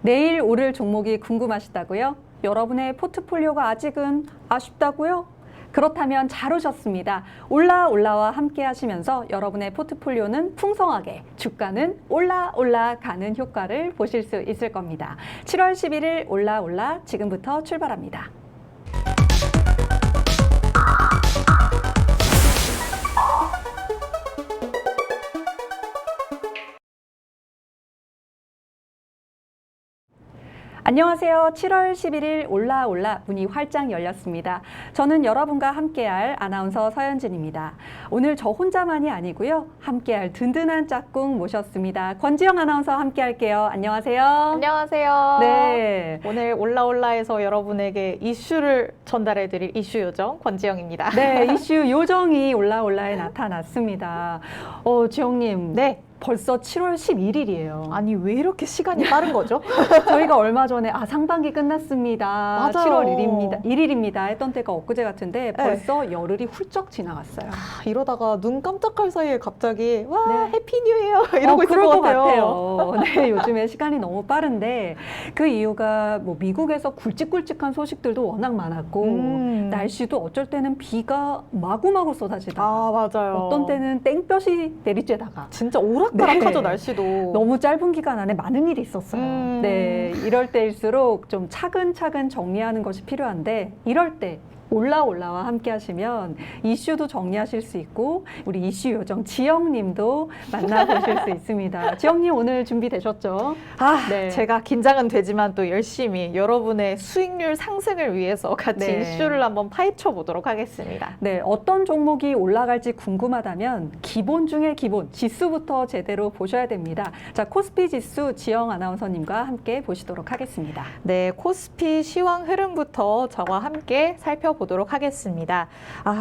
내일 오를 종목이 궁금하시다고요? 여러분의 포트폴리오가 아직은 아쉽다고요? 그렇다면 잘 오셨습니다. 올라와 함께 하시면서 여러분의 포트폴리오는 풍성하게, 주가는 올라가는 효과를 보실 수 있을 겁니다. 7월 11일 올라 지금부터 출발합니다. 안녕하세요. 7월 11일 올라 문이 활짝 열렸습니다. 저는 여러분과 함께할 아나운서 서현진입니다. 오늘 저 혼자만이 아니고요. 함께할 든든한 짝꿍 모셨습니다. 권지영 아나운서 함께할게요. 안녕하세요. 안녕하세요. 네. 오늘 올라에서 여러분에게 이슈를 전달해드릴 이슈 요정 권지영입니다. 네, 이슈 요정이 올라에 나타났습니다. 지영님. 네. 벌써 7월 11일이에요. 아니 왜 이렇게 시간이 빠른 거죠? 저희가 얼마 전에 상반기 끝났습니다. 맞아요. 7월 1일입니다 했던 때가 엊그제 같은데 벌써 열흘이 훌쩍 지나갔어요. 이러다가 눈 깜짝할 사이에 갑자기 와 네. 해피 뉴 이어 이러고 있을 것 같아요. 네, 요즘에 시간이 너무 빠른데 그 이유가 뭐 미국에서 굵직굵직한 소식들도 워낙 많았고 날씨도 어쩔 때는 비가 마구마구 쏟아지다가 맞아요. 어떤 때는 땡볕이 내리쬐다가 진짜 오락가락하죠. 네. 날씨도. 너무 짧은 기간 안에 많은 일이 있었어요. 네, 이럴 때일수록 좀 차근차근 정리하는 것이 필요한데 이럴 때 올라와 함께 하시면 이슈도 정리하실 수 있고 우리 이슈 요정 지영님도 만나보실 수 있습니다. 지영님 오늘 준비되셨죠? 네. 제가 긴장은 되지만 또 열심히 여러분의 수익률 상승을 위해서 같이 네. 이슈를 한번 파헤쳐 보도록 하겠습니다. 네, 어떤 종목이 올라갈지 궁금하다면 기본 중에 기본, 지수부터 제대로 보셔야 됩니다. 자, 코스피 지수 지영 아나운서님과 함께 보시도록 하겠습니다. 네, 코스피 시황 흐름부터 저와 함께 살펴보도록 하겠습니다.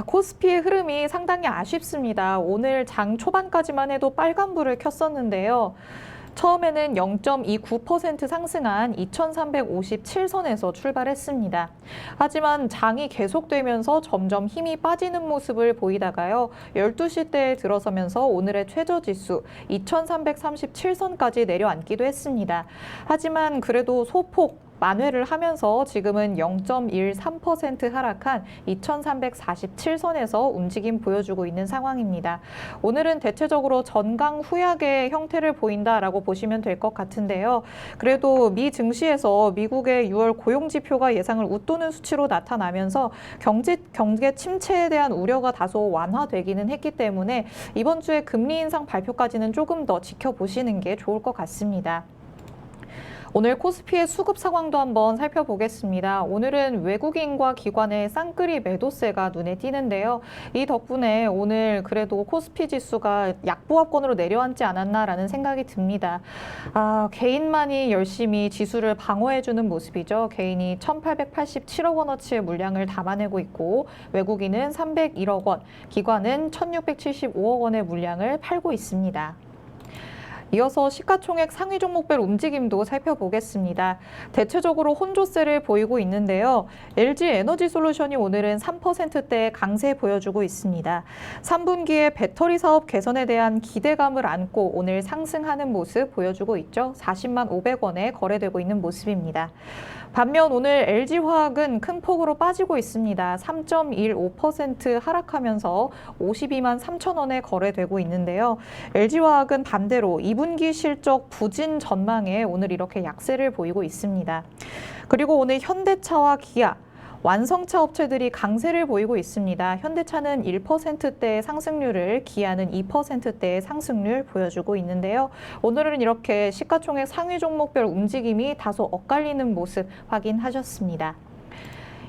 코스피의 흐름이 상당히 아쉽습니다. 오늘 장 초반까지만 해도 빨간불을 켰었는데요. 처음에는 0.29% 상승한 2357선에서 출발했습니다. 하지만 장이 계속되면서 점점 힘이 빠지는 모습을 보이다가요. 12시 때에 들어서면서 오늘의 최저지수 2337선까지 내려앉기도 했습니다. 하지만 그래도 소폭 만회를 하면서 지금은 0.13% 하락한 2347선에서 움직임 보여주고 있는 상황입니다. 오늘은 대체적으로 전강 후약의 형태를 보인다라고 보시면 될 것 같은데요. 그래도 미 증시에서 미국의 6월 고용지표가 예상을 웃도는 수치로 나타나면서 경제 침체에 대한 우려가 다소 완화되기는 했기 때문에 이번 주에 금리 인상 발표까지는 조금 더 지켜보시는 게 좋을 것 같습니다. 오늘 코스피의 수급 상황도 한번 살펴보겠습니다. 오늘은 외국인과 기관의 쌍끌이 매도세가 눈에 띄는데요. 이 덕분에 오늘 그래도 코스피 지수가 약보합권으로 내려앉지 않았나라는 생각이 듭니다. 개인만이 열심히 지수를 방어해주는 모습이죠. 개인이 1,887억 원어치의 물량을 담아내고 있고 외국인은 301억 원, 기관은 1,675억 원의 물량을 팔고 있습니다. 이어서 시가총액 상위 종목별 움직임도 살펴보겠습니다. 대체적으로 혼조세를 보이고 있는데요. LG에너지솔루션이 오늘은 3%대 강세 보여주고 있습니다. 3분기에 배터리 사업 개선에 대한 기대감을 안고 오늘 상승하는 모습 보여주고 있죠. 40만 500원에 거래되고 있는 모습입니다. 반면 오늘 LG화학은 큰 폭으로 빠지고 있습니다. 3.15% 하락하면서 52만 3천 원에 거래되고 있는데요. LG화학은 반대로 2분기 실적 부진 전망에 오늘 이렇게 약세를 보이고 있습니다. 그리고 오늘 현대차와 기아, 완성차 업체들이 강세를 보이고 있습니다. 현대차는 1%대의 상승률을, 기아는 2%대의 상승률 보여주고 있는데요. 오늘은 이렇게 시가총액 상위 종목별 움직임이 다소 엇갈리는 모습 확인하셨습니다.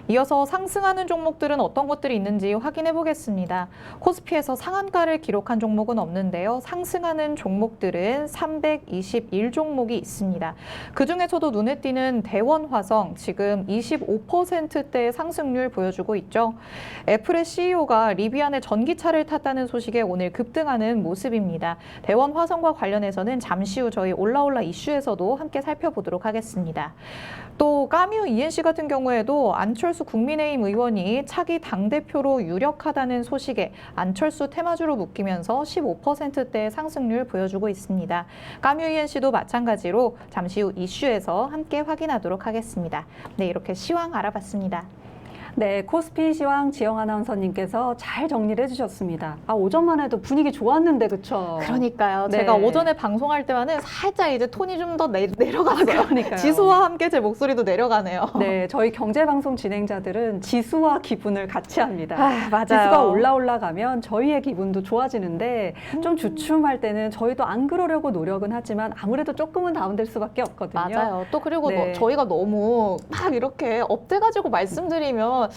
이어서 상승하는 종목들은 어떤 것들이 있는지 확인해 보겠습니다. 코스피에서 상한가를 기록한 종목은 없는데요. 상승하는 종목들은 321종목이 있습니다. 그중에서도 눈에 띄는 대원화성 지금 25%대의 상승률 보여주고 있죠. 애플의 CEO가 리비안의 전기차를 탔다는 소식에 오늘 급등하는 모습입니다. 대원화성과 관련해서는 잠시 후 저희 올라 이슈에서도 함께 살펴보도록 하겠습니다. 또 까뮤 ENC 같은 경우에도 안철수 한명수 국민의힘 의원이 차기 당대표로 유력하다는 소식에 안철수 테마주로 묶이면서 15%대의 상승률 보여주고 있습니다. 까뮤이엔씨도 마찬가지로 잠시 후 이슈에서 함께 확인하도록 하겠습니다. 네, 이렇게 시황 알아봤습니다. 네, 코스피 시황 지영 아나운서님께서 잘 정리를 해주셨습니다. 오전만 해도 분위기 좋았는데, 그쵸? 그러니까요. 네. 제가 오전에 방송할 때와는 살짝 이제 톤이 좀 더 내려갔어요. 그러니까요. 지수와 함께 제 목소리도 내려가네요. 네, 저희 경제방송 진행자들은 지수와 기분을 같이 합니다. 맞아요. 지수가 올라가면 저희의 기분도 좋아지는데 좀 주춤할 때는 저희도 안 그러려고 노력은 하지만 아무래도 조금은 다운될 수밖에 없거든요. 맞아요. 또 그리고 네. 저희가 너무 막 이렇게 업돼가지고 말씀드리면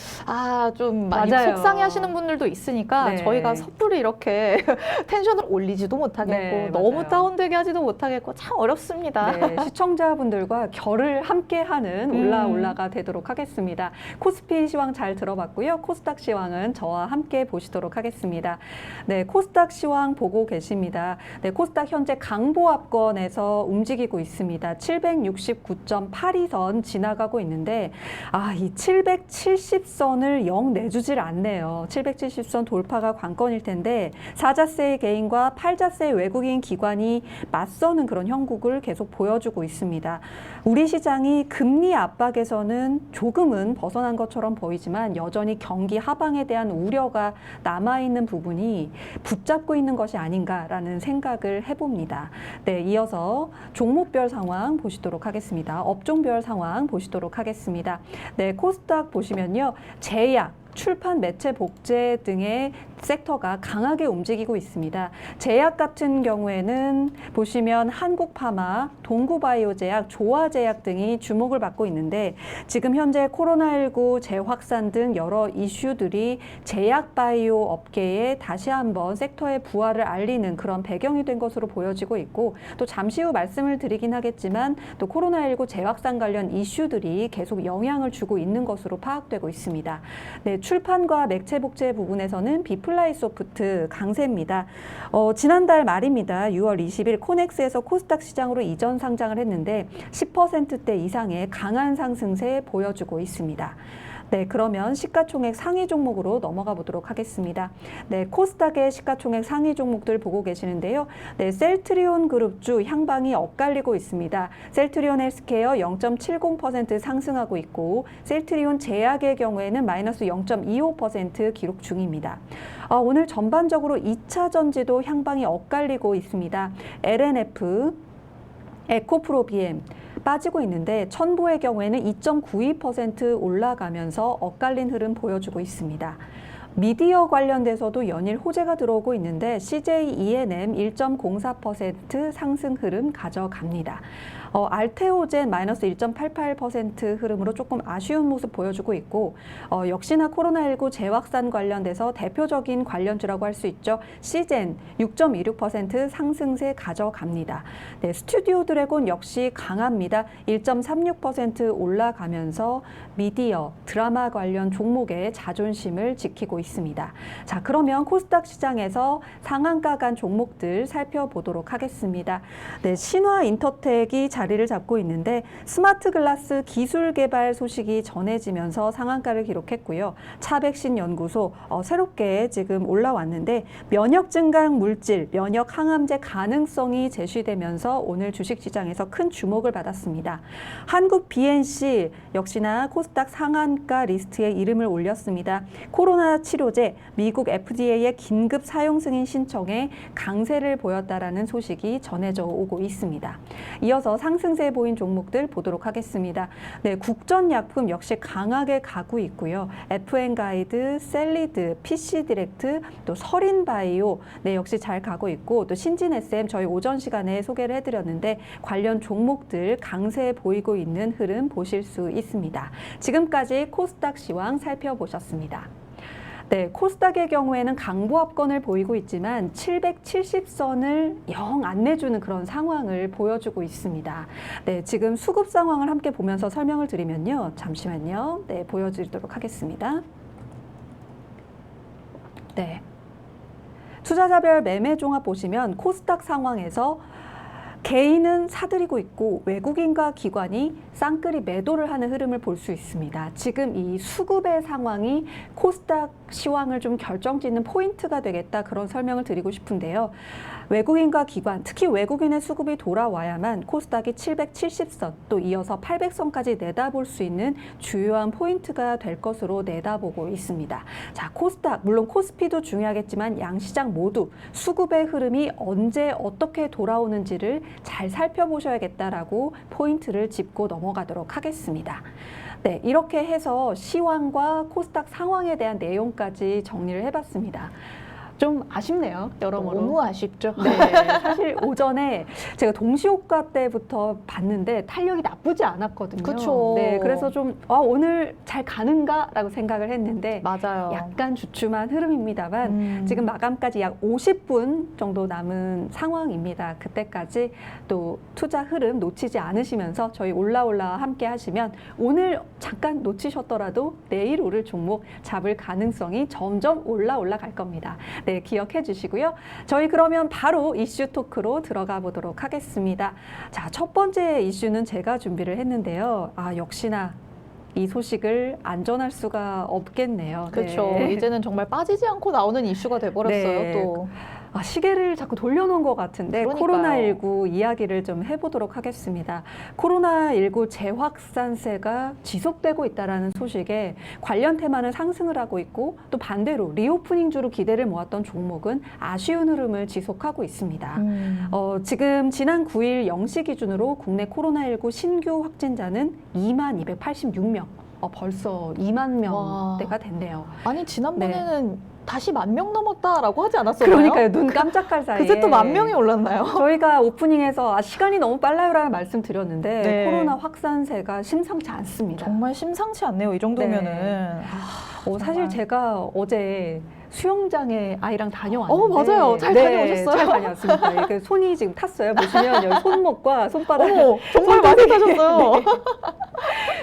좀 많이 맞아요. 속상해하시는 분들도 있으니까 네. 저희가 섣불리 이렇게 텐션을 올리지도 못하겠고 네, 너무 맞아요. 다운되게 하지도 못하겠고 참 어렵습니다. 네, 시청자분들과 결을 함께하는 올라가 되도록 하겠습니다. 코스피 시황 잘 들어봤고요. 코스닥 시황은 저와 함께 보시도록 하겠습니다. 네, 코스닥 시황 보고 계십니다. 네, 코스닥 현재 강보합권에서 움직이고 있습니다. 769.82선 지나가고 있는데 이 770선을 영 내주질 않네요. 770선 돌파가 관건일 텐데 사자세의 개인과 팔자세의 외국인 기관이 맞서는 그런 형국을 계속 보여주고 있습니다. 우리 시장이 금리 압박에서는 조금은 벗어난 것처럼 보이지만 여전히 경기 하방에 대한 우려가 남아있는 부분이 붙잡고 있는 것이 아닌가라는 생각을 해봅니다. 네, 이어서 종목별 상황 보시도록 하겠습니다. 업종별 상황 보시도록 하겠습니다. 네, 코스닥 보시면요. 제약, 출판, 매체, 복제 등의 섹터가 강하게 움직이고 있습니다. 제약 같은 경우에는 보시면 한국파마, 동구바이오제약, 조화제약 등이 주목을 받고 있는데 지금 현재 코로나19 재확산 등 여러 이슈들이 제약바이오 업계에 다시 한번 섹터의 부활을 알리는 그런 배경이 된 것으로 보여지고 있고 또 잠시 후 말씀을 드리긴 하겠지만 또 코로나19 재확산 관련 이슈들이 계속 영향을 주고 있는 것으로 파악되고 있습니다. 네, 출판과 매체 복제 부분에서는 비플라이 소프트 강세입니다. 지난달 말입니다. 6월 20일 코넥스에서 코스닥 시장으로 이전 상장을 했는데 10%대 이상의 강한 상승세 보여주고 있습니다. 네, 그러면 시가총액 상위 종목으로 넘어가 보도록 하겠습니다. 네, 코스닥의 시가총액 상위 종목들 보고 계시는데요. 네, 셀트리온 그룹주 향방이 엇갈리고 있습니다. 셀트리온 헬스케어 0.70% 상승하고 있고 셀트리온 제약의 경우에는 마이너스 0.25% 기록 중입니다. 오늘 전반적으로 2차 전지도 향방이 엇갈리고 있습니다. LNF, 에코프로비엠, 빠지고 있는데 첨보의 경우에는 2.92% 올라가면서 엇갈린 흐름 보여주고 있습니다. 미디어 관련돼서도 연일 호재가 들어오고 있는데 CJ ENM 1.04% 상승 흐름 가져갑니다. 알테오젠 마이너스 1.88% 흐름으로 조금 아쉬운 모습 보여주고 있고 역시나 코로나19 재확산 관련돼서 대표적인 관련주라고 할 수 있죠. 시젠 6.26% 상승세 가져갑니다. 네, 스튜디오 드래곤 역시 강합니다. 1.36% 올라가면서 미디어, 드라마 관련 종목의 자존심을 지키고 있습니다. 자, 그러면 코스닥 시장에서 상한가 간 종목들 살펴보도록 하겠습니다. 네, 신화인터텍이 자리를 잡고 있는데 스마트 글라스 기술 개발 소식이 전해지면서 상한가를 기록했고요. 차백신 연구소 새롭게 지금 올라왔는데 면역 증강 물질, 면역 항암제 가능성이 제시되면서 오늘 주식시장에서 큰 주목을 받았습니다. 한국 BNC 역시나 코스닥 상한가 리스트에 이름을 올렸습니다. 코로나 치료제 미국 FDA의 긴급 사용 승인 신청에 강세를 보였다라는 소식이 전해져 오고 있습니다. 이어서 상승세 보인 종목들 보도록 하겠습니다. 네, 국전약품 역시 강하게 가고 있고요. FN가이드, 셀리드, PC디렉트, 또 서린바이오 네, 역시 잘 가고 있고 또 신진SM 저희 오전 시간에 소개를 해드렸는데 관련 종목들 강세 보이고 있는 흐름 보실 수 있습니다. 지금까지 코스닥 시황 살펴보셨습니다. 네, 코스닥의 경우에는 강보합권을 보이고 있지만 770선을 영 안 내주는 그런 상황을 보여주고 있습니다. 네, 지금 수급 상황을 함께 보면서 설명을 드리면요. 잠시만요. 네, 보여드리도록 하겠습니다. 네. 투자자별 매매 종합 보시면 코스닥 상황에서 개인은 사들이고 있고 외국인과 기관이 쌍끌이 매도를 하는 흐름을 볼 수 있습니다. 지금 이 수급의 상황이 코스닥 시황을 좀 결정짓는 포인트가 되겠다, 그런 설명을 드리고 싶은데요. 외국인과 기관, 특히 외국인의 수급이 돌아와야만 코스닥이 770선, 또 이어서 800선까지 내다볼 수 있는 주요한 포인트가 될 것으로 내다보고 있습니다. 자, 코스닥, 물론 코스피도 중요하겠지만 양시장 모두 수급의 흐름이 언제 어떻게 돌아오는지를 잘 살펴보셔야겠다라고 포인트를 짚고 넘어가도록 하겠습니다. 네, 이렇게 해서 시황과 코스닥 상황에 대한 내용까지 정리를 해봤습니다. 좀 아쉽네요, 여러모로. 너무 아쉽죠. 네, 사실 오전에 제가 동시호가 때부터 봤는데 탄력이 나쁘지 않았거든요. 그쵸. 네, 그래서 좀 오늘 잘 가는가라고 생각을 했는데 맞아요. 약간 주춤한 흐름입니다만 지금 마감까지 약 50분 정도 남은 상황입니다. 그때까지 또 투자 흐름 놓치지 않으시면서 저희 올라올라 함께 하시면 오늘 잠깐 놓치셨더라도 내일 오를 종목 잡을 가능성이 점점 올라올라 갈 겁니다. 네, 기억해 주시고요. 저희 그러면 바로 이슈 토크로 들어가 보도록 하겠습니다. 자, 첫 번째 이슈는 제가 준비를 했는데요. 역시나 이 소식을 안 전할 수가 없겠네요. 그렇죠. 네. 이제는 정말 빠지지 않고 나오는 이슈가 돼버렸어요. 네. 또. 시계를 자꾸 돌려놓은 것 같은데 그러니까요. 코로나19 이야기를 좀 해보도록 하겠습니다. 코로나19 재확산세가 지속되고 있다는 소식에 관련 테마는 상승을 하고 있고 또 반대로 리오프닝주로 기대를 모았던 종목은 아쉬운 흐름을 지속하고 있습니다. 지금 지난 9일 0시 기준으로 국내 코로나19 신규 확진자는 2286명. 벌써 2만 명대가 됐네요. 아니 지난번에는 다시 10,000명 넘었다라고 하지 않았었나요? 그러니까요. 눈 깜짝할 사이에. 그새 또 10,000명이 올랐나요? 저희가 오프닝에서 시간이 너무 빨라요라는 말씀 드렸는데 네. 코로나 확산세가 심상치 않습니다. 정말 심상치 않네요. 이 정도면은. 네. 정말. 사실 제가 어제 수영장에 아이랑 다녀왔는데 맞아요. 잘 다녀오셨어요? 잘 다녀왔습니다. 이렇게 손이 지금 탔어요. 보시면 여기 손목과 손바닥 정말 많이 타셨어요. 네.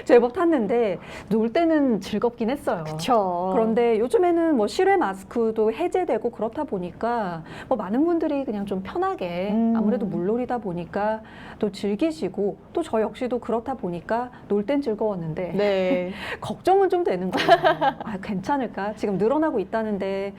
제법 탔는데 놀 때는 즐겁긴 했어요. 그렇죠. 그런데 요즘에는 뭐 실외 마스크도 해제되고 그렇다 보니까 뭐 많은 분들이 그냥 좀 편하게 아무래도 물놀이다 보니까 또 즐기시고 또 저 역시도 그렇다 보니까 놀 땐 즐거웠는데 네. 걱정은 좀 되는 거예요. 괜찮을까? 지금 늘어나고 있다는데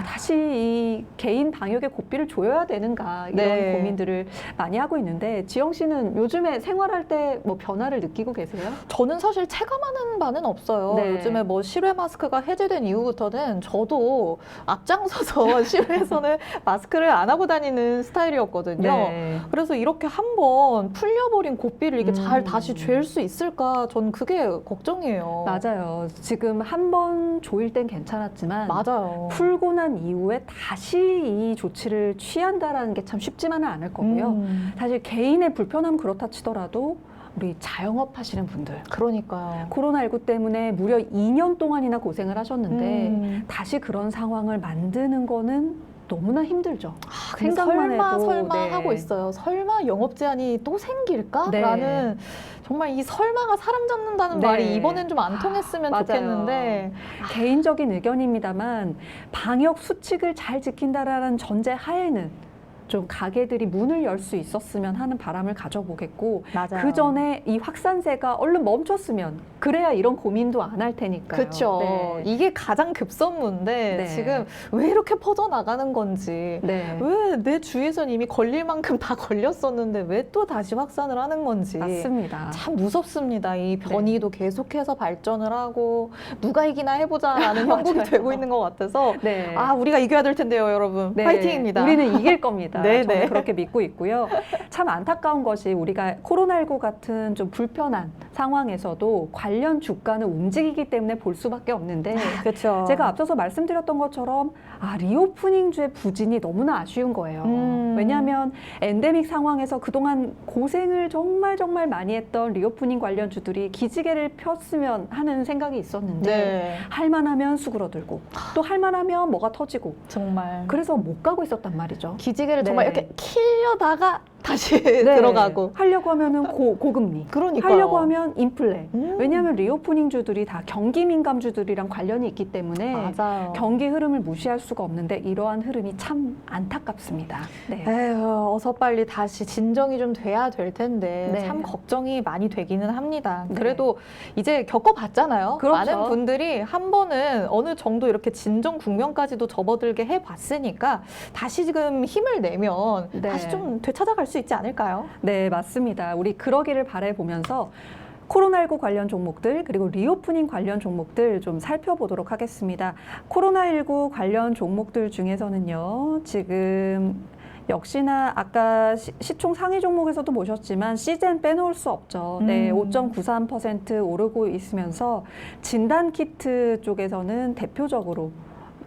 다시 이 개인 방역의 고삐를 조여야 되는가 이런 네. 고민들을 많이 하고 있는데 지영 씨는 요즘에 생활할 때 뭐 변화를 느끼고 계세요? 저는 사실 체감하는 바는 없어요. 네. 요즘에 뭐 실외 마스크가 해제된 이후부터는 저도 앞장서서 실외에서는 마스크를 안 하고 다니는 스타일이었거든요. 네. 그래서 이렇게 한번 풀려버린 고삐를 이게 잘 다시 죄일 수 있을까? 전 그게 걱정이에요. 맞아요. 지금 한 번 조일 땐 괜찮았지만 맞아요. 풀고 난 이후에 다시 이 조치를 취한다라는 게 참 쉽지만은 않을 거고요. 사실 개인의 불편함 그렇다 치더라도 우리 자영업 하시는 분들 그러니까요. 코로나19 때문에 무려 2년 동안이나 고생을 하셨는데 다시 그런 상황을 만드는 거는 너무나 힘들죠. 근데 생각만 설마 해도 하고 있어요. 설마 영업 제한이 또 생길까? 네. 라는 정말 이 설마가 사람 잡는다는 네. 말이 이번엔 좀 안 통했으면 맞아요. 좋겠는데 개인적인 의견입니다만 방역 수칙을 잘 지킨다라는 전제 하에는 좀 가게들이 문을 열 수 있었으면 하는 바람을 가져보겠고 맞아요. 그 전에 이 확산세가 얼른 멈췄으면 그래야 이런 고민도 안 할 테니까요. 그렇죠. 네. 이게 가장 급선무인데 네. 지금 왜 이렇게 퍼져나가는 건지 네. 왜 내 주위에선 이미 걸릴 만큼 다 걸렸었는데 왜 또 다시 확산을 하는 건지 맞습니다. 참 무섭습니다. 이 변이도 계속해서 발전을 하고 누가 이기나 해보자라는 형국이 되고 있는 것 같아서 네. 우리가 이겨야 될 텐데요, 여러분. 네. 파이팅입니다. 우리는 이길 겁니다. 네, 저는 네. 그렇게 믿고 있고요. 참 안타까운 것이 우리가 코로나19 같은 좀 불편한 상황에서도 관련 주가는 움직이기 때문에 볼 수밖에 없는데 그렇죠. 제가 앞서서 말씀드렸던 것처럼 리오프닝주의 부진이 너무나 아쉬운 거예요. 왜냐하면 엔데믹 상황에서 그동안 고생을 정말 많이 했던 리오프닝 관련주들이 기지개를 폈으면 하는 생각이 있었는데 네. 할만하면 수그러들고 또 할만하면 뭐가 터지고 정말 그래서 못 가고 있었단 말이죠. 기지개를 네. 정말 이렇게 키려다가 다시 네. 들어가고. 하려고 하면은 고금리. 그러니까요. 하려고 하면 인플레. 왜냐하면 리오프닝주들이 다 경기 민감주들이랑 관련이 있기 때문에 맞아요. 경기 흐름을 무시할 수가 없는데 이러한 흐름이 참 안타깝습니다. 네. 에휴, 어서 빨리 다시 진정이 좀 돼야 될 텐데 네. 참 걱정이 많이 되기는 합니다. 네. 그래도 이제 겪어봤잖아요. 그렇죠. 많은 분들이 한 번은 어느 정도 이렇게 진정 국면까지도 접어들게 해봤으니까 다시 지금 힘을 내면 네. 다시 좀 되찾아갈 수 있지 않을까요? 네, 맞습니다. 우리 그러기를 바라보면서 코로나19 관련 종목들 그리고 리오프닝 관련 종목들 좀 살펴보도록 하겠습니다. 코로나19 관련 종목들 중에서는요, 지금 역시나 아까 시총 상위 종목에서도 보셨지만 시젠 빼놓을 수 없죠. 네, 5.93% 오르고 있으면서 진단키트 쪽에서는 대표적으로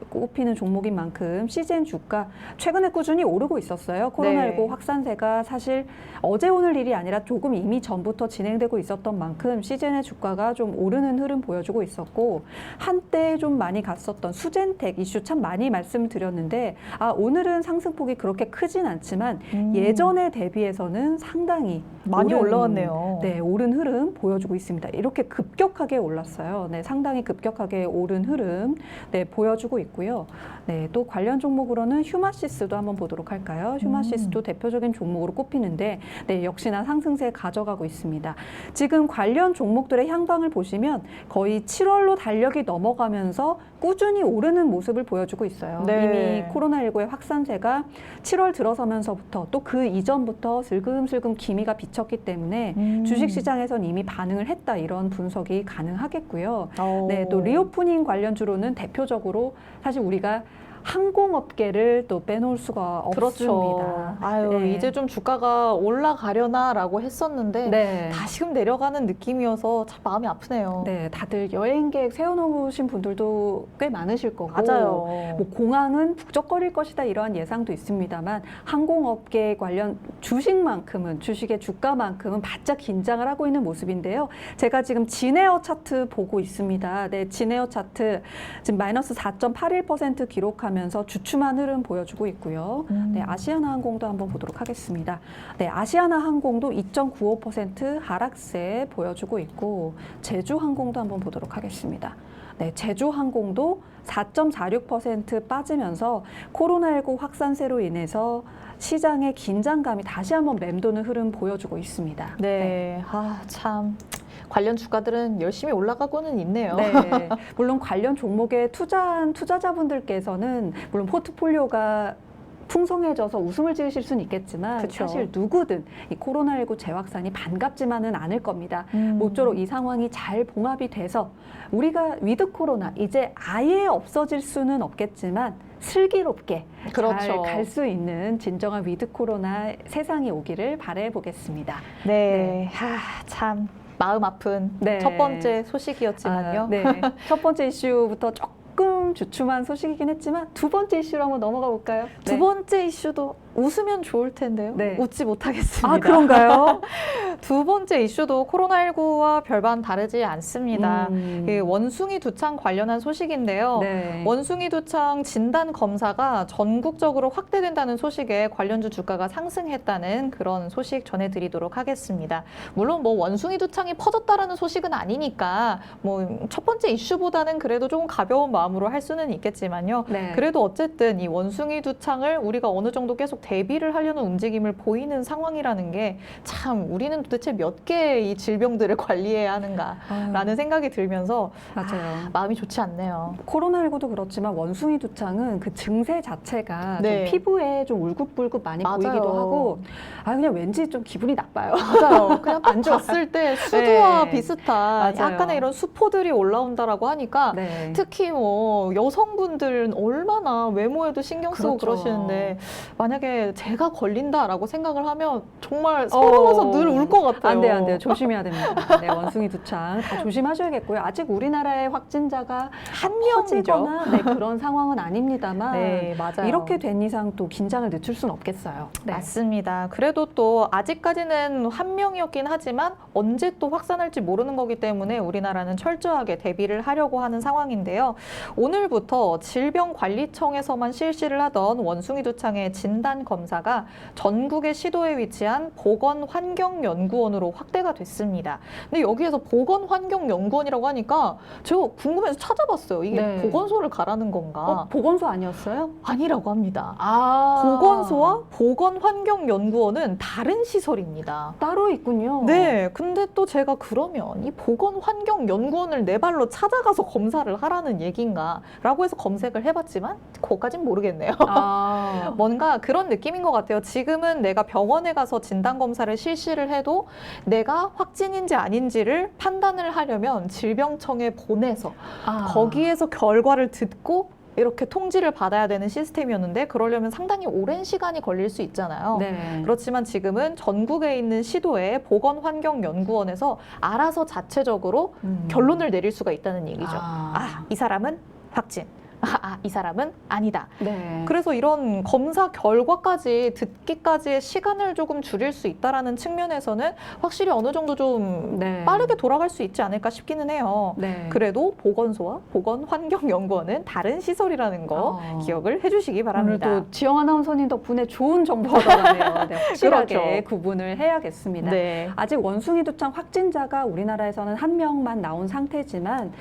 꼽히는 종목인 만큼 시젠 주가 최근에 꾸준히 오르고 있었어요. 코로나19 네. 확산세가 사실 어제 오늘 일이 아니라 조금 이미 전부터 진행되고 있었던 만큼 시젠의 주가가 좀 오르는 흐름 보여주고 있었고 한때 좀 많이 갔었던 수젠텍 이슈 참 많이 말씀드렸는데 오늘은 상승폭이 그렇게 크진 않지만 예전에 대비해서는 상당히 많이 올라왔네요. 네, 오른 흐름 보여주고 있습니다. 이렇게 급격하게 올랐어요. 네, 상당히 급격하게 오른 흐름 네, 보여주고 있고요. 네, 또 관련 종목으로는 휴마시스도 한번 보도록 할까요? 휴마시스도 대표적인 종목으로 꼽히는데 네, 역시나 상승세 가져가고 있습니다. 지금 관련 종목들의 향방을 보시면 거의 7월로 달력이 넘어가면서 꾸준히 오르는 모습을 보여주고 있어요. 네. 이미 코로나19의 확산세가 7월 들어서면서부터 또 그 이전부터 슬금슬금 기미가 비쳤기 때문에 주식시장에선 이미 반응을 했다 이런 분석이 가능하겠고요. 네, 또 리오프닝 관련주로는 대표적으로 사실 우리가 항공업계를 또 빼놓을 수가 그렇죠. 없습니다. 아유, 네. 이제 좀 주가가 올라가려나라고 했었는데 네. 다시금 내려가는 느낌이어서 참 마음이 아프네요. 네, 다들 여행 계획 세워놓으신 분들도 꽤 많으실 거고, 맞아요. 뭐 공항은 북적거릴 것이다 이러한 예상도 있습니다만 항공업계 관련 주식만큼은 주식의 주가만큼은 바짝 긴장을 하고 있는 모습인데요. 제가 지금 진에어 차트 보고 있습니다. 네, 진에어 차트 지금 마이너스 4.81% 기록하면서 주춤한 흐름 보여주고 있고요. 네, 아시아나항공도 한번 보도록 하겠습니다. 네, 아시아나항공도 2.95% 하락세 보여주고 있고 제주항공도 한번 보도록 하겠습니다. 네, 제주항공도 4.46% 빠지면서 코로나19 확산세로 인해서 시장의 긴장감이 다시 한번 맴도는 흐름 보여주고 있습니다. 네, 참 관련 주가들은 열심히 올라가고는 있네요. 네, 물론 관련 종목에 투자한 투자자분들께서는 물론 포트폴리오가 풍성해져서 웃음을 지으실 수는 있겠지만 그쵸. 사실 누구든 이 코로나19 재확산이 반갑지만은 않을 겁니다. 모쪼록 이 상황이 잘 봉합이 돼서 우리가 위드 코로나 이제 아예 없어질 수는 없겠지만 슬기롭게 그렇죠. 잘 갈 수 있는 진정한 위드 코로나 세상이 오기를 바라보겠습니다. 네, 참 마음 아픈 네. 첫 번째 소식이었지만요. 네. 첫 번째 이슈부터 조금 주춤한 소식이긴 했지만 두 번째 이슈로 한번 넘어가 볼까요? 두 번째 이슈도 웃으면 좋을 텐데요. 네. 웃지 못하겠습니다. 그런가요? 두 번째 이슈도 코로나19와 별반 다르지 않습니다. 그 원숭이 두창 관련한 소식인데요. 네. 원숭이 두창 진단 검사가 전국적으로 확대된다는 소식에 관련주 주가가 상승했다는 그런 소식 전해드리도록 하겠습니다. 물론 뭐 원숭이 두창이 퍼졌다라는 소식은 아니니까 뭐 첫 번째 이슈보다는 그래도 조금 가벼운 마음으로 할 수는 있겠지만요. 네. 그래도 어쨌든 이 원숭이 두창을 우리가 어느 정도 계속 대비를 하려는 움직임을 보이는 상황이라는 게 참 우리는 도대체 몇 개의 이 질병들을 관리해야 하는가라는 생각이 들면서 맞아요. 마음이 좋지 않네요. 코로나19도 그렇지만 원숭이 두창은 그 증세 자체가 네. 좀 피부에 좀 울긋불긋 많이 맞아요. 보이기도 하고 그냥 왠지 좀 기분이 나빠요. 맞아요. 그냥 딱 봤을 때 수두와 네. 비슷한 맞아요. 약간의 이런 수포들이 올라온다라고 하니까 네. 특히 뭐 여성분들은 얼마나 외모에도 신경 쓰고 그렇죠. 그러시는데 만약에 제가 걸린다라고 생각을 하면 정말 서러워서 늘 울 것 같아요. 안 돼요. 조심해야 됩니다. 네, 원숭이 두창 다 조심하셔야겠고요. 아직 우리나라의 확진자가 한 명이죠. 퍼지거나 네, 그런 상황은 아닙니다만 네, 맞아요. 이렇게 된 이상 또 긴장을 늦출 수는 없겠어요. 네. 맞습니다. 그래도 또 아직까지는 한 명이었긴 하지만 언제 또 확산할지 모르는 거기 때문에 우리나라는 철저하게 대비를 하려고 하는 상황인데요. 오늘 오늘부터 질병관리청에서만 실시를 하던 원숭이 두창의 진단 검사가 전국의 시도에 위치한 보건환경연구원으로 확대가 됐습니다. 근데 여기에서 보건환경연구원이라고 하니까 제가 궁금해서 찾아봤어요. 이게 네. 보건소를 가라는 건가? 보건소 아니었어요? 아니라고 합니다. 아, 보건소와 보건환경연구원은 다른 시설입니다. 따로 있군요. 네, 근데 또 제가 그러면 이 보건환경연구원을 내 발로 찾아가서 검사를 하라는 얘기인가? 라고 해서 검색을 해봤지만 그거까진 모르겠네요. 아, 뭔가 그런 느낌인 것 같아요. 지금은 내가 병원에 가서 진단검사를 실시를 해도 내가 확진인지 아닌지를 판단을 하려면 질병청에 보내서 거기에서 결과를 듣고 이렇게 통지를 받아야 되는 시스템이었는데 그러려면 상당히 오랜 시간이 걸릴 수 있잖아요. 네. 그렇지만 지금은 전국에 있는 시도의 보건환경연구원에서 알아서 자체적으로 결론을 내릴 수가 있다는 얘기죠. 이 사람은 확진. 이 사람은 아니다. 네. 그래서 이런 검사 결과까지 듣기까지의 시간을 조금 줄일 수 있다라는 측면에서는 확실히 어느 정도 좀 네. 빠르게 돌아갈 수 있지 않을까 싶기는 해요. 네. 그래도 보건소와 보건환경연구원은 다른 시설이라는 거 기억을 해주시기 바랍니다. 오늘도 지영 아나운서님 덕분에 좋은 정보가 들어가네요. 네, 확실하게 그렇죠. 구분을 해야겠습니다. 네. 아직 원숭이 두창 확진자가 우리나라에서는 한 명만 나온 상태지만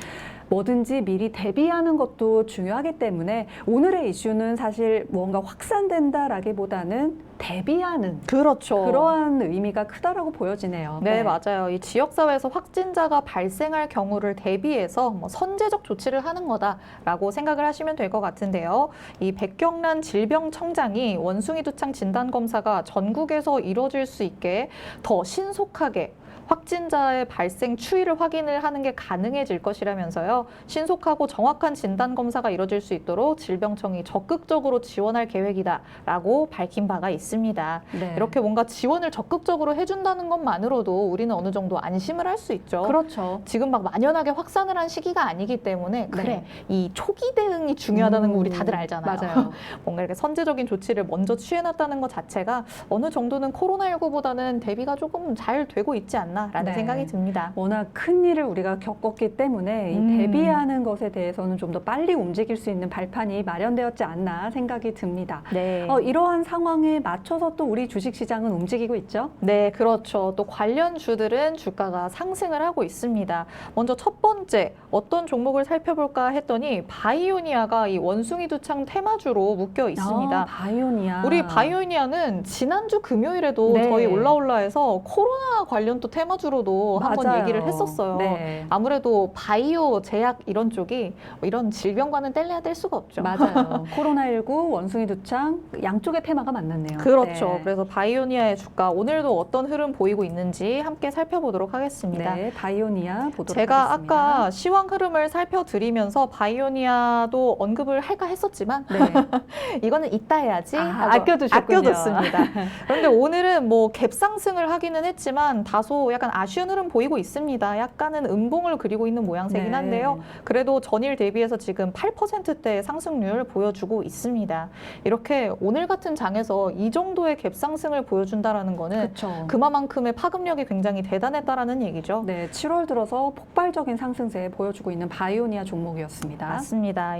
뭐든지 미리 대비하는 것도 중요하기 때문에 오늘의 이슈는 사실 무언가 확산된다라기보다는 대비하는 그렇죠. 그러한 의미가 크다라고 보여지네요. 네, 맞아요. 이 지역사회에서 확진자가 발생할 경우를 대비해서 선제적 조치를 하는 거다라고 생각을 하시면 될 것 같은데요. 이 백경란 질병청장이 원숭이 두창 진단검사가 전국에서 이루어질 수 있게 더 신속하게 확진자의 발생 추이를 확인을 하는 게 가능해질 것이라면서요. 신속하고 정확한 진단 검사가 이뤄질 수 있도록 질병청이 적극적으로 지원할 계획이다라고 밝힌 바가 있습니다. 네. 이렇게 뭔가 지원을 적극적으로 해준다는 것만으로도 우리는 어느 정도 안심을 할 수 있죠. 그렇죠. 지금 막 만연하게 확산을 한 시기가 아니기 때문에 그래, 네. 이 초기 대응이 중요하다는 거 우리 다들 알잖아요. 맞아요. 뭔가 이렇게 선제적인 조치를 먼저 취해놨다는 것 자체가 어느 정도는 코로나19보다는 대비가 조금 잘 되고 있지 않나라는 네. 생각이 듭니다. 워낙 큰 일을 우리가 겪었기 때문에 이 대비하는 것에 대해서는 좀 더 빨리 움직일 수 있는 발판이 마련되었지 않나 생각이 듭니다. 네. 이러한 상황에 맞춰서 또 우리 주식시장은 움직이고 있죠. 네, 그렇죠. 또 관련 주들은 주가가 상승을 하고 있습니다. 먼저 첫 번째 어떤 종목을 살펴볼까 했더니 바이오니아가 이 원숭이 두창 테마주로 묶여 있습니다. 바이오니아. 우리 바이오니아는 지난주 금요일에도 네. 저희 올라올라에서 코로나 관련 또 테마주로도 한번 맞아요. 얘기를 했었어요. 네. 아무래도 바이오, 제약 이런 쪽이 이런 질병과는 뗄래야 뗄 수가 없죠. 맞아요. 코로나19, 원숭이 두창 양쪽의 테마가 만났네요. 그렇죠. 네. 그래서 바이오니아의 주가 오늘도 어떤 흐름 보이고 있는지 함께 살펴보도록 하겠습니다. 네, 바이오니아 보도록 제가 하겠습니다. 아까 시황 흐름을 살펴드리면서 바이오니아도 언급을 할까 했었지만 네. 이거는 이따 해야지 하고 아껴두셨군요. 아껴뒀습니다. 그런데 오늘은 뭐 갭상승을 하기는 했지만 다소 약간 아쉬운 흐름 보이고 있습니다. 약간은 음봉을 그리고 있는 모양새긴 네. 한데요. 그래도 전일 대비해서 지금 8%대 상승률 보여주고 있습니다. 이렇게 오늘 같은 장에서 이 정도의 갭상승을 보여준다라는 거는 그렇죠. 그만큼의 파급력이 굉장히 대단했다라는 얘기죠. 네, 7월 들어서 폭발적인 상승세 보여주고 있는 바이오니아 종목이었습니다. 맞습니다.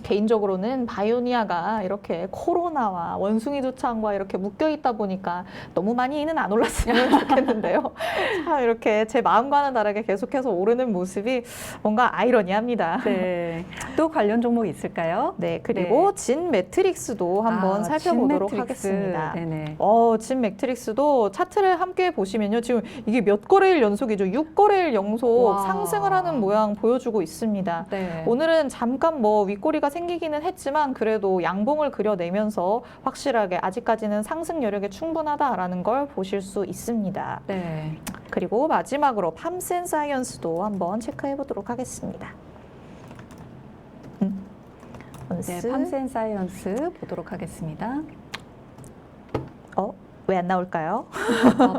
개인적으로는 바이오니아가 이렇게 코로나와 원숭이 두창과 이렇게 묶여 있다 보니까 너무 많이는 안 올랐으면 좋겠는데요. 참 이렇게 제 마음과는 다르게 계속해서 오르는 모습이 뭔가 아이러니합니다. 네, 또 관련 종목이 있을까요? 네, 그리고 네. 진 매트릭스도 한번 살펴보도록 진 매트릭스. 하겠습니다. 네네. 진 매트릭스도 차트를 함께 보시면요. 지금 이게 몇 거래일 연속이죠. 6거래일 연속 와. 상승을 하는 모양 보여주고 있습니다. 네. 오늘은 잠깐 뭐 윗꼬리가 생기기는 했지만 그래도 양봉을 그려내면서 확실하게 아직까지는 상승 여력이 충분하다라는 걸 보실 수 있습니다. 네. 그리고 마지막으로 팜센사이언스도 한번 체크해 보도록 하겠습니다. 네, 원스. 팜센사이언스 보도록 하겠습니다. 왜 안 나올까요?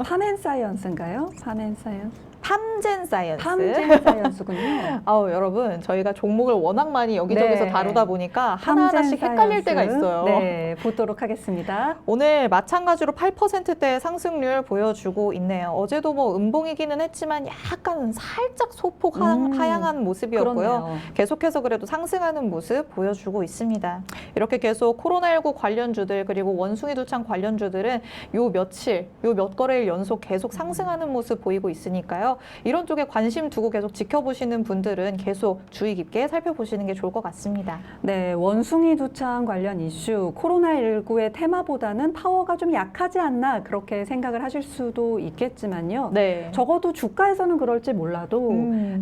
팜앤사이언스인가요? 팜앤사이언스. 탐젠 사이언스. 탐젠 사이언스군요. 여러분, 저희가 종목을 워낙 많이 여기저기서 네. 다루다 보니까 하나하나씩 헷갈릴 때가 있어요. 네, 보도록 하겠습니다. 오늘 마찬가지로 8%대의 상승률 보여주고 있네요. 어제도 뭐 음봉이기는 했지만 약간 살짝 소폭 하향한 모습이었고요. 그렇네요. 계속해서 그래도 상승하는 모습 보여주고 있습니다. 이렇게 계속 코로나19 관련주들 그리고 원숭이 두창 관련주들은 요 며칠, 요 몇 거래일 연속 계속 상승하는 모습 보이고 있으니까요. 이런 쪽에 관심 두고 계속 지켜보시는 분들은 계속 주의 깊게 살펴보시는 게 좋을 것 같습니다. 네, 원숭이 두창 관련 이슈, 코로나19의 테마보다는 파워가 좀 약하지 않나 그렇게 생각을 하실 수도 있겠지만요. 네. 적어도 주가에서는 그럴지 몰라도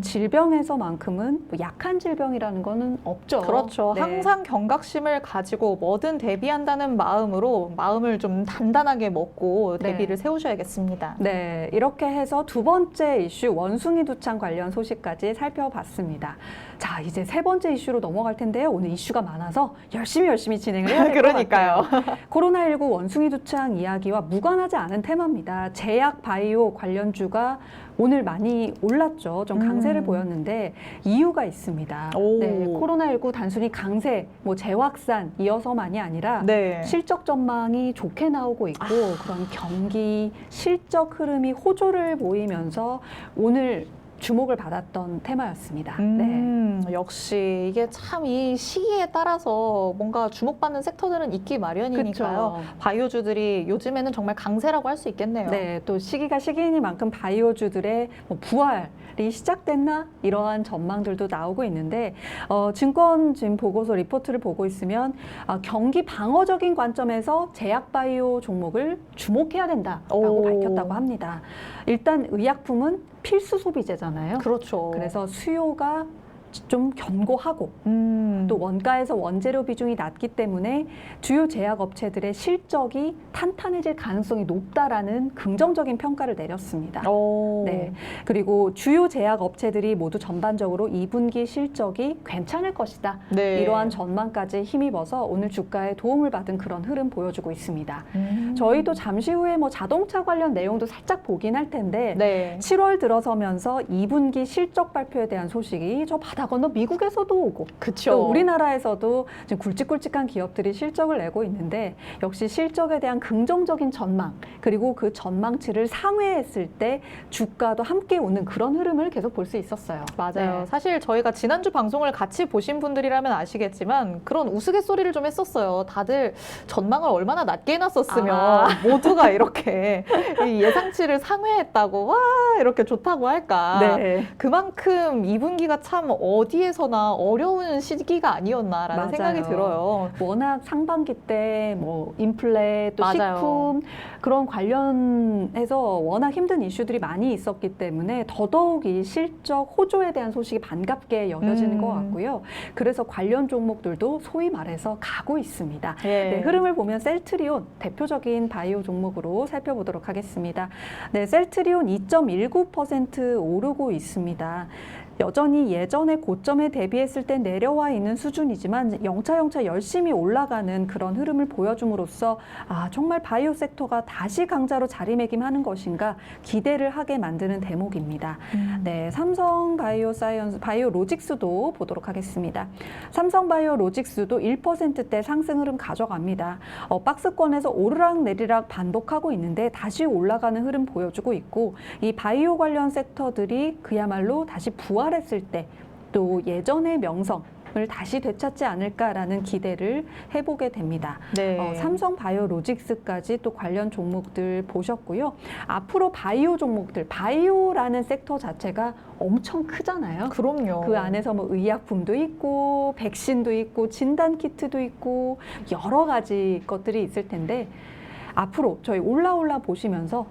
질병에서만큼은 뭐 약한 질병이라는 거는 없죠. 그렇죠. 네. 항상 경각심을 가지고 뭐든 대비한다는 마음으로 마음을 좀 단단하게 먹고 대비를 세우셔야겠습니다. 네, 이렇게 해서 두 번째 이슈 원숭이 두창 관련 소식까지 살펴봤습니다. 자, 이제 세 번째 이슈로 넘어갈 텐데요. 오늘 이슈가 많아서 열심히 진행을 해야 될 것 그러니까요. 같아요. 코로나19 원숭이 두창 이야기와 무관하지 않은 테마입니다. 제약 바이오 관련주가 오늘 많이 올랐죠. 좀 강세를 보였는데 이유가 있습니다. 오. 네, 코로나19 단순히 강세, 뭐 재확산 이어서만이 아니라 네. 실적 전망이 좋게 나오고 있고 그런 경기 실적 흐름이 호조를 보이면서 오늘 주목을 받았던 테마였습니다. 네. 역시 이게 참 이 시기에 따라서 뭔가 주목받는 섹터들은 있기 마련이니까요. 그쵸. 바이오주들이 요즘에는 정말 강세라고 할 수 있겠네요. 네, 또 시기가 시기이니만큼 바이오주들의 뭐 부활이 시작됐나 이러한 전망들도 나오고 있는데 증권 지금 보고서 리포트를 보고 있으면 경기 방어적인 관점에서 제약 바이오 종목을 주목해야 된다라고 오. 밝혔다고 합니다. 일단 의약품은 필수 소비재잖아요. 그렇죠. 그래서 수요가 좀 견고하고 또 원가에서 원재료 비중이 낮기 때문에 주요 제약 업체들의 실적이 탄탄해질 가능성이 높다라는 긍정적인 평가를 내렸습니다. 네. 그리고 주요 제약 업체들이 모두 전반적으로 2분기 실적이 괜찮을 것이다. 네. 이러한 전망까지 힘입어서 오늘 주가에 도움을 받은 그런 흐름 보여주고 있습니다. 저희도 잠시 후에 뭐 자동차 관련 내용도 살짝 보긴 할 텐데 네. 7월 들어서면서 2분기 실적 발표에 대한 소식이 저 바다 건너 미국에서도 오고 그쵸. 또 우리나라에서도 지금 굵직굵직한 기업들이 실적을 내고 있는데 역시 실적에 대한 긍정적인 전망 그리고 그 전망치를 상회했을 때 주가도 함께 오는 그런 흐름을 계속 볼 수 있었어요. 맞아요. 네. 사실 저희가 지난주 방송을 같이 보신 분들이라면 아시겠지만 그런 우스갯소리를 좀 했었어요. 다들 전망을 얼마나 낮게 해놨었으면 모두가 이렇게 이 예상치를 상회했다고 와 이렇게 좋다고 할까. 네. 그만큼 2분기가 참 어디에서나 어려운 시기가 아니었나라는 맞아요. 생각이 들어요. 워낙 상반기 때 뭐 인플레 또 맞아요. 식품 그런 관련해서 워낙 힘든 이슈들이 많이 있었기 때문에 더더욱 이 실적 호조에 대한 소식이 반갑게 여겨지는 것 같고요. 그래서 관련 종목들도 소위 말해서 가고 있습니다. 예. 네, 흐름을 보면 셀트리온 대표적인 바이오 종목으로 살펴보도록 하겠습니다. 네, 셀트리온 2.19% 오르고 있습니다. 여전히 예전의 고점에 대비했을 때 내려와 있는 수준이지만 영차영차 열심히 올라가는 그런 흐름을 보여줌으로써 정말 바이오 섹터가 다시 강자로 자리매김하는 것인가 기대를 하게 만드는 대목입니다. 네, 삼성 바이오 사이언스, 바이오 로직스도 보도록 하겠습니다. 삼성 바이오 로직스도 1%대 상승 흐름 가져갑니다. 박스권에서 오르락 내리락 반복하고 있는데 다시 올라가는 흐름 보여주고 있고 이 바이오 관련 섹터들이 그야말로 다시 부활했을 때 또 예전의 명성을 다시 되찾지 않을까라는 기대를 해보게 됩니다. 네. 삼성 바이오 로직스까지 또 관련 종목들 보셨고요. 앞으로 바이오 종목들, 바이오라는 섹터 자체가 엄청 크잖아요. 그럼요. 그 안에서 뭐 의약품도 있고 백신도 있고 진단 키트도 있고 여러 가지 것들이 있을 텐데 앞으로 저희 올라 보시면서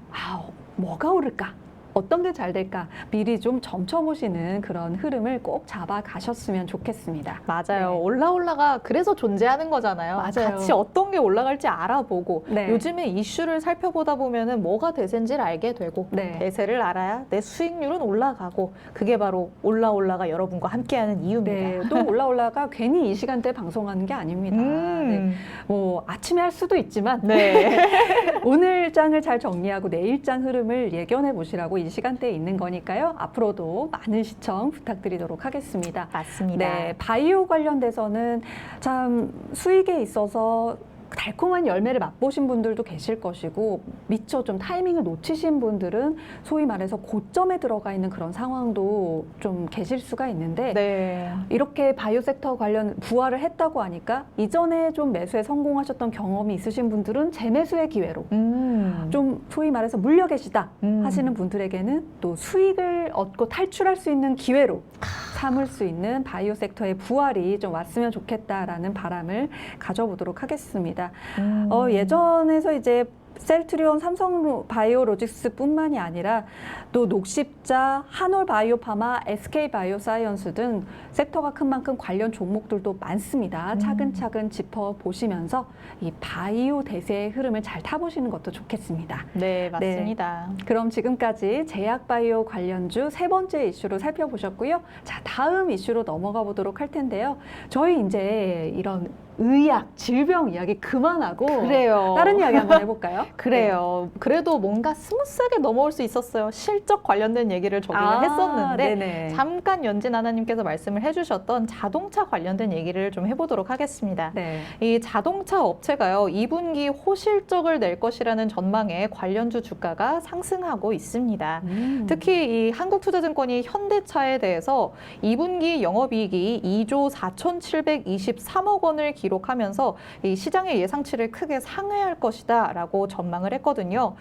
뭐가 오를까? 어떤 게 잘 될까 미리 좀 점쳐보시는 그런 흐름을 꼭 잡아 가셨으면 좋겠습니다. 맞아요. 네. 올라가 그래서 존재하는 거잖아요. 맞아요. 같이 어떤 게 올라갈지 알아보고 네. 요즘에 이슈를 살펴보다 보면은 뭐가 대세인지를 알게 되고 네. 대세를 알아야 내 수익률은 올라가고 그게 바로 올라가 여러분과 함께하는 이유입니다. 네, 또 올라가 괜히 이 시간대에 방송하는 게 아닙니다. 네. 뭐 아침에 할 수도 있지만 네. 오늘 장을 잘 정리하고 내일 장 흐름을 예견해 보시라고 이 이 시간대에 있는 거니까요. 앞으로도 많은 시청 부탁드리도록 하겠습니다. 맞습니다. 네, 바이오 관련돼서는 참 수익에 있어서 달콤한 열매를 맛보신 분들도 계실 것이고 미처 좀 타이밍을 놓치신 분들은 소위 말해서 고점에 들어가 있는 그런 상황도 좀 계실 수가 있는데 네. 이렇게 바이오 섹터 관련 부활을 했다고 하니까 이전에 좀 매수에 성공하셨던 경험이 있으신 분들은 재매수의 기회로 좀 소위 말해서 물려 계시다 하시는 분들에게는 또 수익을 얻고 탈출할 수 있는 기회로 삼을 수 있는 바이오 섹터의 부활이 좀 왔으면 좋겠다라는 바람을 가져보도록 하겠습니다. 예전에서 이제 셀트리온, 삼성 바이오로직스뿐만이 아니라 또 녹십자, 한올 바이오파마, SK 바이오사이언스 등 섹터가 큰 만큼 관련 종목들도 많습니다. 차근차근 짚어보시면서 이 바이오 대세의 흐름을 잘 타보시는 것도 좋겠습니다. 네, 맞습니다. 그럼 지금까지 제약바이오 관련주 세 번째 이슈로 살펴보셨고요. 자, 다음 이슈로 넘어가 보도록 할 텐데요. 저희 이제 이런 의학, 질병 이야기 그만하고 그래요. 다른 이야기 한번 해볼까요? 그래요. 그래도 뭔가 스무스하게 넘어올 수 있었어요. 실적 관련된 얘기를 저희가 했었는데 네네. 잠깐 연진 하나님께서 말씀을 해주셨던 자동차 관련된 얘기를 좀 해보도록 하겠습니다. 네. 이 자동차 업체가요, 2분기 호실적을 낼 것이라는 전망에 관련주 주가가 상승하고 있습니다. 특히 이 한국투자증권이 현대차에 대해서 2분기 영업이익이 2조 4,723억 원을 기록하면서 이 시장의 예상치를 크게 상회할 것이다라고 전망을 했거든요.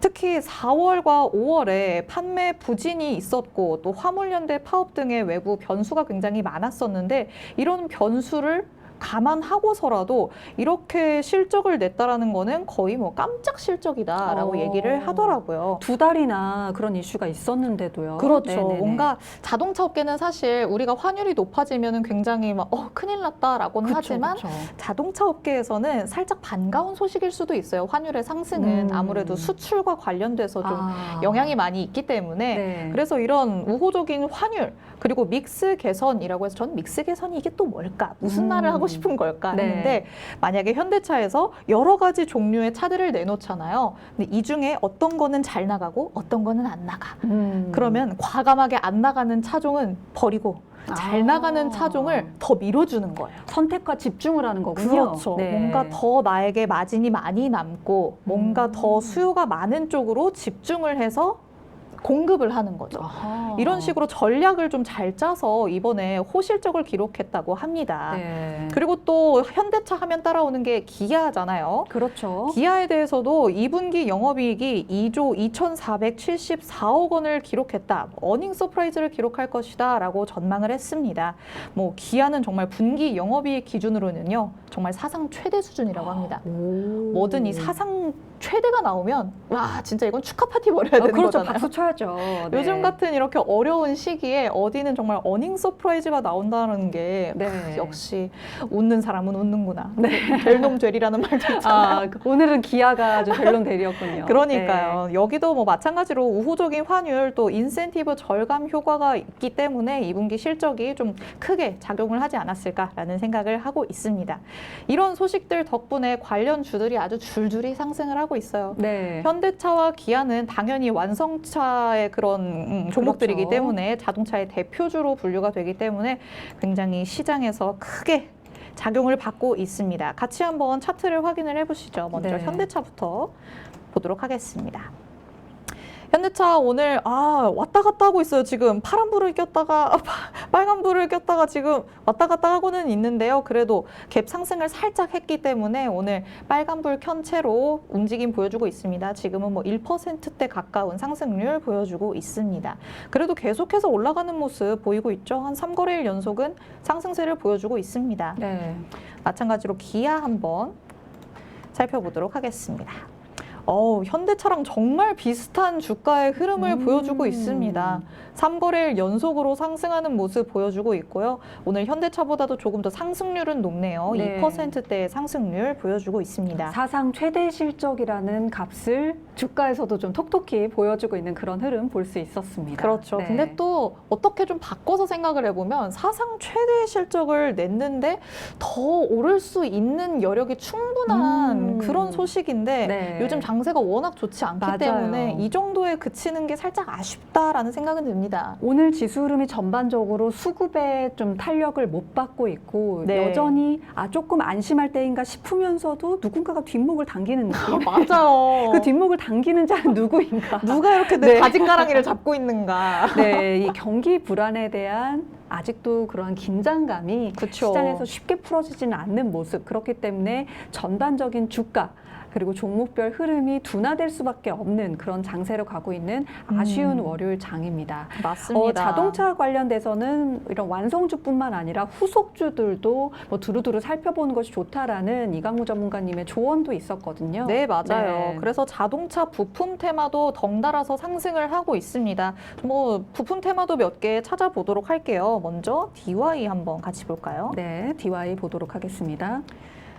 특히 4월과 5월에 판매 부진이 있었고 또 화물연대 파업 등의 외부 변수가 굉장히 많았었는데 이런 변수를 감안하고서라도 이렇게 실적을 냈다라는 거는 거의 뭐 깜짝 실적이다라고 얘기를 하더라고요. 두 달이나 그런 이슈가 있었는데도요. 그렇죠. 네네네. 뭔가 자동차 업계는 사실 우리가 환율이 높아지면 굉장히 막 큰일 났다라고는 그쵸, 하지만 그쵸. 자동차 업계에서는 살짝 반가운 소식일 수도 있어요. 환율의 상승은 아무래도 수출과 관련돼서 좀 영향이 많이 있기 때문에 네. 그래서 이런 우호적인 환율 그리고 믹스 개선이라고 해서 전 믹스 개선이 이게 또 뭘까? 무슨 말을 하고 싶은 걸까? 네. 했는데 만약에 현대차에서 여러 가지 종류의 차들을 내놓잖아요. 근데 이 중에 어떤 거는 잘 나가고 어떤 거는 안 나가. 그러면 과감하게 안 나가는 차종은 버리고 잘 나가는 차종을 더 밀어주는 거예요. 선택과 집중을 하는 거군요. 그렇죠. 네. 뭔가 더 나에게 마진이 많이 남고 뭔가 더 수요가 많은 쪽으로 집중을 해서 공급을 하는 거죠. 아하. 이런 식으로 전략을 좀 잘 짜서 이번에 호실적을 기록했다고 합니다. 네. 그리고 또 현대차 하면 따라오는 게 기아잖아요. 그렇죠. 기아에 대해서도 2분기 영업이익이 2조 2,474억 원을 기록했다. 어닝 서프라이즈를 기록할 것이다 라고 전망을 했습니다. 뭐 기아는 정말 분기 영업이익 기준으로는요. 정말 사상 최대 수준이라고 합니다. 뭐든 이 사상 최대가 나오면 와 진짜 이건 축하 파티 벌여야 되는 그렇죠. 거잖아요. 박수 쳐야죠. 네. 요즘 같은 이렇게 어려운 시기에 어디는 정말 어닝 서프라이즈가 나온다는 게 네. 역시 웃는 사람은 웃는구나. 될놈 되리라는 말도 있잖아요. 오늘은 기아가 아주 별론 대리였군요. 그러니까요. 여기도 뭐 마찬가지로 우호적인 환율 또 인센티브 절감 효과가 있기 때문에 2분기 실적이 좀 크게 작용을 하지 않았을까라는 생각을 하고 있습니다. 이런 소식들 덕분에 관련 주들이 아주 줄줄이 상승을 하고 있어요. 네. 현대차와 기아는 당연히 완성차의 그런 종목들이기 그렇죠. 때문에 자동차의 대표주로 분류가 되기 때문에 굉장히 시장에서 크게 작용을 받고 있습니다. 같이 한번 차트를 확인을 해보시죠. 먼저 네. 현대차부터 보도록 하겠습니다. 현대차 오늘 왔다 갔다 하고 있어요. 지금 파란 불을 꼈다가 빨간 불을 꼈다가 지금 왔다 갔다 하고는 있는데요. 그래도 갭 상승을 살짝 했기 때문에 오늘 빨간 불 켠 채로 움직임 보여주고 있습니다. 지금은 뭐 1%대 가까운 상승률 보여주고 있습니다. 그래도 계속해서 올라가는 모습 보이고 있죠. 한 3거래일 연속은 상승세를 보여주고 있습니다. 네. 마찬가지로 기아 한번 살펴보도록 하겠습니다. 현대차랑 정말 비슷한 주가의 흐름을 보여주고 있습니다. 3거래일 연속으로 상승하는 모습 보여주고 있고요. 오늘 현대차보다도 조금 더 상승률은 높네요. 네. 2%대의 상승률 보여주고 있습니다. 사상 최대 실적이라는 값을 주가에서도 좀 톡톡히 보여주고 있는 그런 흐름 볼 수 있었습니다. 그렇죠. 네. 근데 또 어떻게 좀 바꿔서 생각을 해보면 사상 최대 실적을 냈는데 더 오를 수 있는 여력이 충분한 그런 소식인데 네. 요즘 장세가 워낙 좋지 않기 맞아요. 때문에 이 정도에 그치는 게 살짝 아쉽다라는 생각은 듭니다. 오늘 지수 흐름이 전반적으로 수급에 좀 탄력을 못 받고 있고 네. 여전히 조금 안심할 때인가 싶으면서도 누군가가 뒷목을 당기는 느낌. 맞아요. 그 뒷목을 당기는 자는 누구인가? 누가 이렇게 내 네. 바짓가랑이를 잡고 있는가? 네, 이 경기 불안에 대한 아직도 그러한 긴장감이 그쵸. 시장에서 쉽게 풀어지지는 않는 모습. 그렇기 때문에 전반적인 주가 그리고 종목별 흐름이 둔화될 수밖에 없는 그런 장세로 가고 있는 아쉬운 월요일 장입니다. 맞습니다. 자동차 관련돼서는 이런 완성주뿐만 아니라 후속주들도 뭐 두루두루 살펴보는 것이 좋다라는 이강무 전문가님의 조언도 있었거든요. 네, 맞아요. 네. 그래서 자동차 부품 테마도 덩달아서 상승을 하고 있습니다. 뭐 부품 테마도 몇 개 찾아보도록 할게요. 먼저 DY 한번 같이 볼까요? 네, DY 보도록 하겠습니다.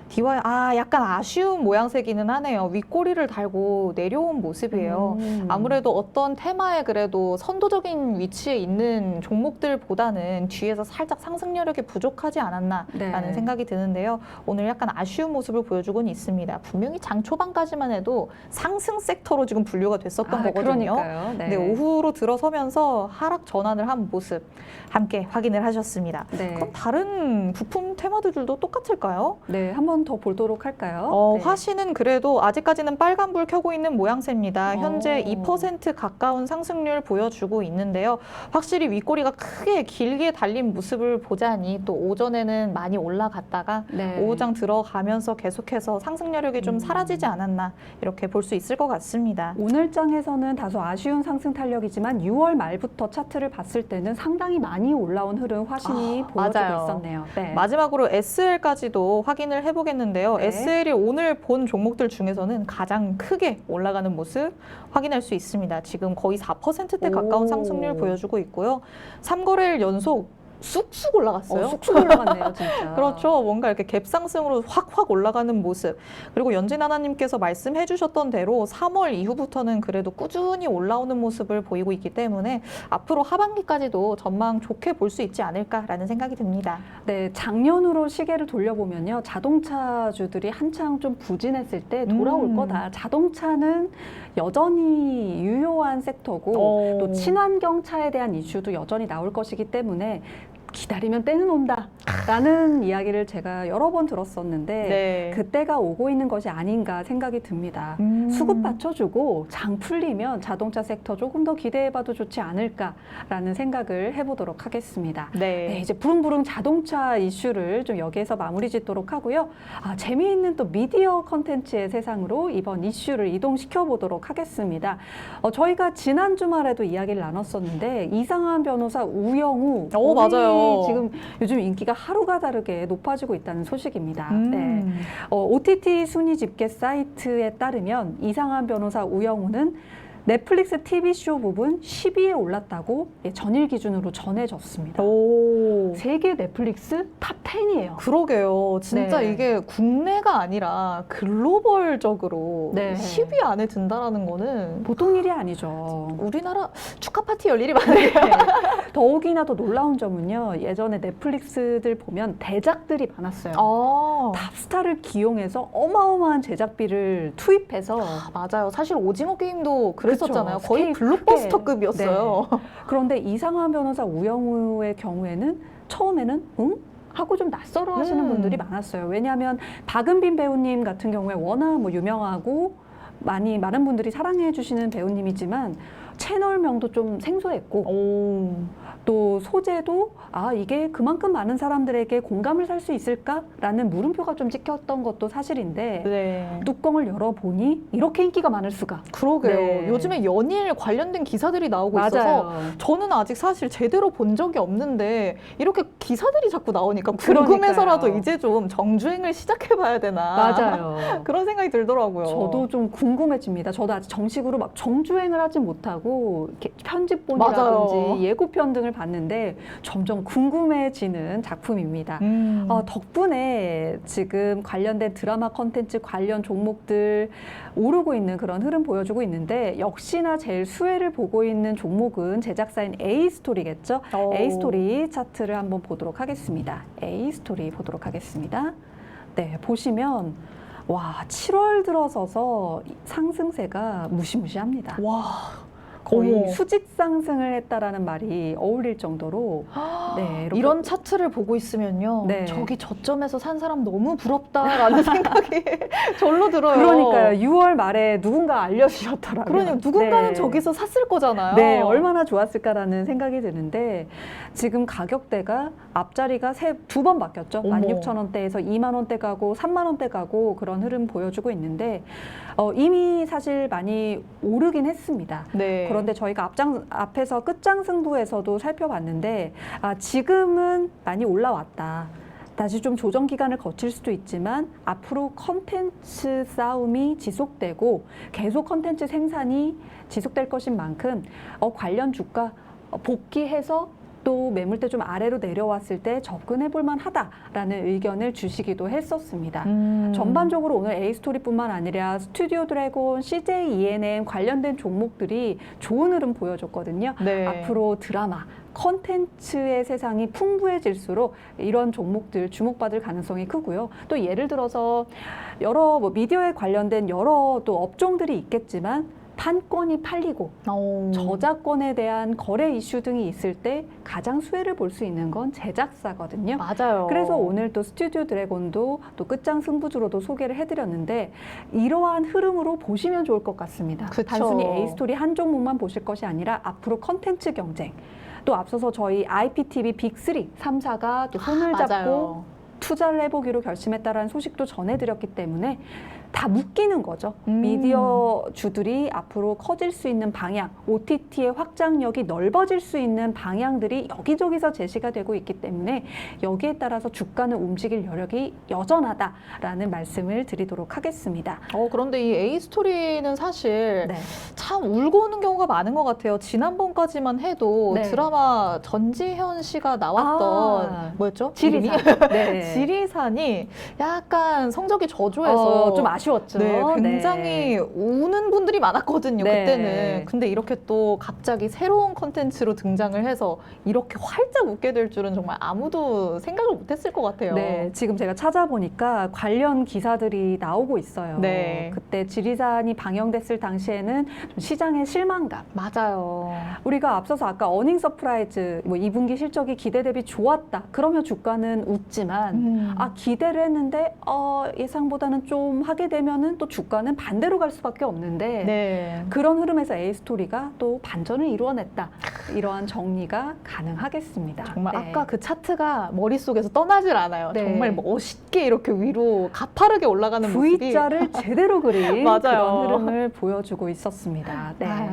DY 약간 아쉬운 모양새기는 하네요. 윗꼬리를 달고 내려온 모습이에요. 아무래도 어떤 테마에 그래도 선도적인 위치에 있는 종목들보다는 뒤에서 살짝 상승 여력이 부족하지 않았나라는 네. 생각이 드는데요. 오늘 약간 아쉬운 모습을 보여주고는 있습니다. 분명히 장 초반까지만 해도 상승 섹터로 지금 분류가 됐었던 거거든요. 그러니까요. 네. 네, 오후로 들어서면서 하락 전환을 한 모습 함께 확인을 하셨습니다. 네. 그럼 다른 부품 테마들도 똑같을까요? 네, 한 번 더 보도록 할까요? 네. 화신은 그래도 아직까지는 빨간불 켜고 있는 모양새입니다. 현재 오. 2% 가까운 상승률 보여주고 있는데요. 확실히 윗꼬리가 크게 길게 달린 모습을 보자니 또 오전에는 많이 올라갔다가 네. 오후장 들어가면서 계속해서 상승 여력이 좀 사라지지 않았나 이렇게 볼 수 있을 것 같습니다. 오늘 장에서는 다소 아쉬운 상승 탄력이지만 6월 말부터 차트를 봤을 때는 상당히 많이 올라온 흐름 화신이 보여주고 맞아요. 있었네요. 네. 마지막으로 SL까지도 확인을 해보겠는데요. 네. SL이 오늘 본 종목들 중에서는 가장 크게 올라가는 모습 확인할 수 있습니다. 지금 거의 4%대 가까운 오. 상승률 보여주고 있고요. 3거래일 연속 쑥쑥 올라갔어요. 쑥쑥 올라갔네요, 진짜. 그렇죠. 뭔가 이렇게 갭상승으로 확확 올라가는 모습. 그리고 연진하나님께서 말씀해 주셨던 대로 3월 이후부터는 그래도 꾸준히 올라오는 모습을 보이고 있기 때문에 앞으로 하반기까지도 전망 좋게 볼 수 있지 않을까라는 생각이 듭니다. 네, 작년으로 시계를 돌려보면요. 자동차주들이 한창 좀 부진했을 때 돌아올 거다. 자동차는 여전히 유효한 섹터고 또 친환경차에 대한 이슈도 여전히 나올 것이기 때문에 기다리면 때는 온다라는 이야기를 제가 여러 번 들었었는데 네. 그때가 오고 있는 것이 아닌가 생각이 듭니다. 수급 받쳐주고 장 풀리면 자동차 섹터 조금 더 기대해봐도 좋지 않을까라는 생각을 해보도록 하겠습니다. 네. 네, 이제 부릉부릉 자동차 이슈를 좀 여기에서 마무리 짓도록 하고요. 재미있는 또 미디어 컨텐츠의 세상으로 이번 이슈를 이동시켜 보도록 하겠습니다. 저희가 지난 주말에도 이야기를 나눴었는데 이상한 변호사 우영우 맞아요. 지금 요즘 인기가 하루가 다르게 높아지고 있다는 소식입니다. 네. 네. OTT 순위 집계 사이트에 따르면 이상한 변호사 우영우는 넷플릭스 TV쇼 부분 10위에 올랐다고 전일 기준으로 전해졌습니다. 오. 세계 넷플릭스 탑 10이에요. 그러게요. 진짜 네. 이게 국내가 아니라 글로벌적으로 네. 10위 안에 든다라는 거는 보통 일이 아니죠. 우리나라 축하 파티 열 일이 많네요. 더욱이나 더 놀라운 점은요. 예전에 넷플릭스들 보면 대작들이 많았어요. 탑스타를 기용해서 어마어마한 제작비를 투입해서 맞아요. 사실 오징어 게임도 그랬었잖아요. 그쵸. 거의 스케일 블록버스터급이었어요. 그런데 이상한 변호사 우영우의 경우에는 처음에는 응? 하고 좀 낯설어 하시는 분들이 많았어요. 왜냐하면 박은빈 배우님 같은 경우에 워낙 뭐 유명하고 많은 분들이 사랑해 주시는 배우님이지만 채널명도 좀 생소했고 또 소재도 이게 그만큼 많은 사람들에게 공감을 살 수 있을까라는 물음표가 좀 찍혔던 것도 사실인데 네. 뚜껑을 열어보니 이렇게 인기가 많을 수가. 그러게요. 네. 요즘에 연일 관련된 기사들이 나오고 맞아요. 있어서 저는 아직 사실 제대로 본 적이 없는데 이렇게 기사들이 자꾸 나오니까 궁금해서라도 그러니까요. 이제 좀 정주행을 시작해봐야 되나. 맞아요. 그런 생각이 들더라고요. 저도 좀 궁금해집니다. 저도 아직 정식으로 막 정주행을 하진 못하고 이렇게 편집본이라든지 맞아요. 예고편 등을 봤는데 점점 궁금해지는 작품입니다. 덕분에 지금 관련된 드라마 컨텐츠 관련 종목들 오르고 있는 그런 흐름 보여주고 있는데 역시나 제일 수혜를 보고 있는 종목은 제작사인 A스토리겠죠. A스토리 차트를 한번 보도록 하겠습니다. A스토리 보도록 하겠습니다. 네, 보시면 와, 7월 들어서서 상승세가 무시무시합니다. 와, 거의 어머. 수직 상승을 했다라는 말이 어울릴 정도로 네, 이렇게 이런 차트를 보고 있으면요. 네. 저기 저점에서 산 사람 너무 부럽다라는 생각이 절로 들어요. 그러니까요. 6월 말에 누군가 알려주셨더라고요. 그러니까 누군가는 네. 저기서 샀을 거잖아요. 네, 얼마나 좋았을까라는 생각이 드는데 지금 가격대가 앞자리가 두 번 바뀌었죠. 어머. 16,000원대에서 2만 원대 가고 3만 원대 가고 그런 흐름 보여주고 있는데 이미 사실 많이 오르긴 했습니다. 네. 그런데 저희가 앞에서 끝장 승부에서도 살펴봤는데 지금은 많이 올라왔다. 다시 좀 조정 기간을 거칠 수도 있지만 앞으로 컨텐츠 싸움이 지속되고 계속 컨텐츠 생산이 지속될 것인 만큼 관련 주가 복귀해서 또 매물대 좀 아래로 내려왔을 때 접근해 볼 만하다라는 의견을 주시기도 했었습니다. 전반적으로 오늘 A스토리뿐만 아니라 스튜디오 드래곤, CJ ENM 관련된 종목들이 좋은 흐름 보여줬거든요. 네. 앞으로 드라마, 컨텐츠의 세상이 풍부해질수록 이런 종목들 주목받을 가능성이 크고요. 또 예를 들어서 여러 미디어에 관련된 여러 또 업종들이 있겠지만 판권이 팔리고 저작권에 대한 거래 이슈 등이 있을 때 가장 수혜를 볼 수 있는 건 제작사거든요. 맞아요. 그래서 오늘 또 스튜디오 드래곤도 또 끝장 승부주로도 소개를 해드렸는데 이러한 흐름으로 보시면 좋을 것 같습니다. 그쵸. 단순히 A스토리 한 종목만 보실 것이 아니라 앞으로 컨텐츠 경쟁 또 앞서서 저희 IPTV 빅3, 3사가 또 손을 잡고 맞아요. 투자를 해보기로 결심했다라는 소식도 전해드렸기 때문에 다 묶이는 거죠. 음. 미디어 주들이 앞으로 커질 수 있는 방향, OTT의 확장력이 넓어질 수 있는 방향들이 여기저기서 제시가 되고 있기 때문에 여기에 따라서 주가는 움직일 여력이 여전하다라는 말씀을 드리도록 하겠습니다. 그런데 이 A스토리는 사실 네. 참 울고 오는 경우가 많은 것 같아요. 지난번까지만 해도 네. 드라마 전지현 씨가 나왔던 뭐였죠? 지리산. 이름이? 네. 지리산이 약간 성적이 저조해서 좀 아쉬웠죠. 네, 굉장히 우는 분들이 많았거든요, 네. 그때는. 근데 이렇게 또 갑자기 새로운 컨텐츠로 등장을 해서 이렇게 활짝 웃게 될 줄은 정말 아무도 생각을 못했을 것 같아요. 네, 지금 제가 찾아보니까 관련 기사들이 나오고 있어요. 네. 그때 지리산이 방영됐을 당시에는 좀 시장의 실망감. 맞아요. 우리가 앞서서 아까 어닝 서프라이즈, 2분기 실적이 기대 대비 좋았다. 그러면 주가는 웃지만 기대를 했는데 예상보다는 좀 하게 되면은 또 주가는 반대로 갈 수밖에 없는데 네. 그런 흐름에서 A스토리가 또 반전을 이루어냈다. 이러한 정리가 가능하겠습니다. 정말 네. 아까 그 차트가 머릿속에서 떠나질 않아요. 네. 정말 멋있게 이렇게 위로 가파르게 올라가는 모습이. V자를 제대로 그린 맞아요. 그런 흐름을 보여주고 있었습니다. 네. 아유.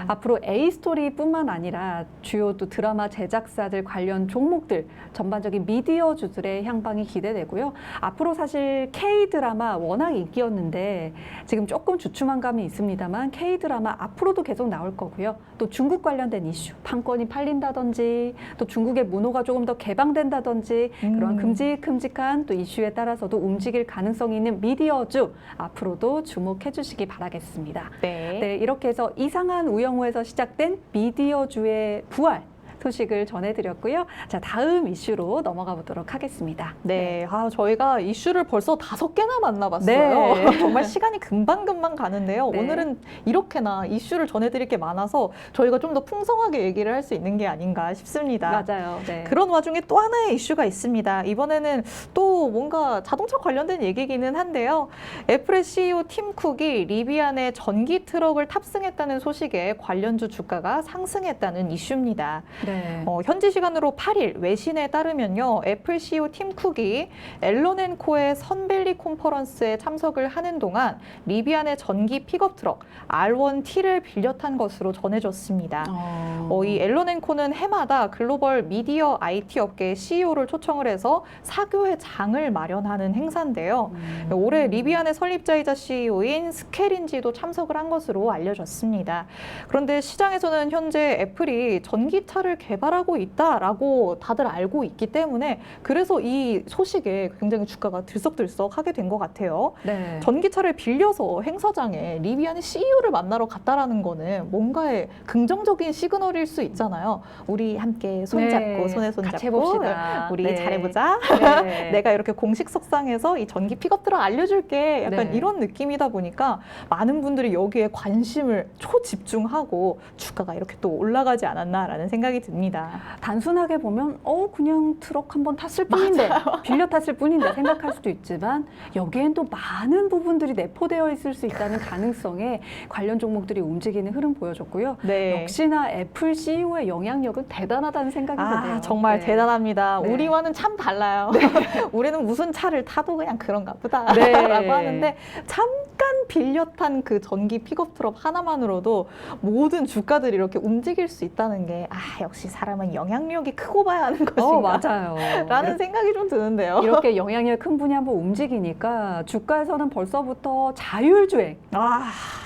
앞으로 A스토리뿐만 아니라 주요 또 드라마 제작사들 관련 종목들 전반적인 미디어주들의 향방이 기대되고요. 앞으로 사실 K드라마 워낙 인기였는데 지금 조금 주춤한 감이 있습니다만 K드라마 앞으로도 계속 나올 거고요. 또 중국 관련된 이슈, 판권이 팔린다든지 또 중국의 문호가 조금 더 개방된다든지 그런 큼직큼직한 또 이슈에 따라서도 움직일 가능성이 있는 미디어주 앞으로도 주목해 주시기 바라겠습니다. 네. 네, 이렇게 해서 이상한 우영우에서 시작된 미디어주의 부활 소식을 전해드렸고요. 자, 다음 이슈로 넘어가 보도록 하겠습니다. 네, 저희가 이슈를 벌써 5개나 만나봤어요. 네. 정말 시간이 금방금방 가는데요. 네. 오늘은 이렇게나 이슈를 전해드릴 게 많아서 저희가 좀 더 풍성하게 얘기를 할 수 있는 게 아닌가 싶습니다. 맞아요. 네. 그런 와중에 또 하나의 이슈가 있습니다. 이번에는 또 뭔가 자동차 관련된 얘기기는 한데요. 애플의 CEO 팀 쿡이 리비안에 전기 트럭을 탑승했다는 소식에 관련주 주가가 상승했다는 이슈입니다. 네. 현지 시간으로 8일 외신에 따르면요. 애플 CEO 팀 쿡이 앨런 앤 코의 선밸리 컨퍼런스에 참석을 하는 동안 리비안의 전기 픽업 트럭 R1T를 빌려 탄 것으로 전해졌습니다. 이 앨런 앤 코는 해마다 글로벌 미디어 IT 업계의 CEO를 초청을 해서 사교의 장을 마련하는 행사인데요. 올해 리비안의 설립자이자 CEO인 스케린지도 참석을 한 것으로 알려졌습니다. 그런데 시장에서는 현재 애플이 전기차를 개발하고 있다라고 다들 알고 있기 때문에 그래서 이 소식에 굉장히 주가가 들썩들썩하게 된 것 같아요. 네. 전기차를 빌려서 행사장에 리비안의 CEO를 만나러 갔다라는 거는 뭔가의 긍정적인 시그널일 수 있잖아요. 우리 함께 손잡고 네. 손에 손 같이 잡고 해봅시다. 우리 네. 잘해보자. 네. 내가 이렇게 공식 석상에서 이 전기 픽업들을 알려줄게. 약간 네. 이런 느낌이다 보니까 많은 분들이 여기에 관심을 초집중하고 주가가 이렇게 또 올라가지 않았나라는 생각이 듭니다. 단순하게 보면 그냥 트럭 한번 탔을 뿐인데 빌려 탔을 뿐인데 생각할 수도 있지만 여기엔 또 많은 부분들이 내포되어 있을 수 있다는 가능성에 관련 종목들이 움직이는 흐름 보여줬고요. 네. 역시나 애플 CEO의 영향력은 대단하다는 생각이 드네요. 정말 네. 대단합니다. 네. 우리와는 참 달라요. 우리는 무슨 차를 타도 그냥 그런가 보다 네. 라고 하는데 잠깐 빌려 탄 그 전기 픽업 트럭 하나만으로도 모든 주가들이 이렇게 움직일 수 있다는 게 역시 사람은 영향력이 크고 봐야 하는 것인가 맞아요. 라는 생각이 좀 드는데요. 이렇게 영향력 큰 분이 한번 움직이니까 주가에서는 벌써부터 자율주행,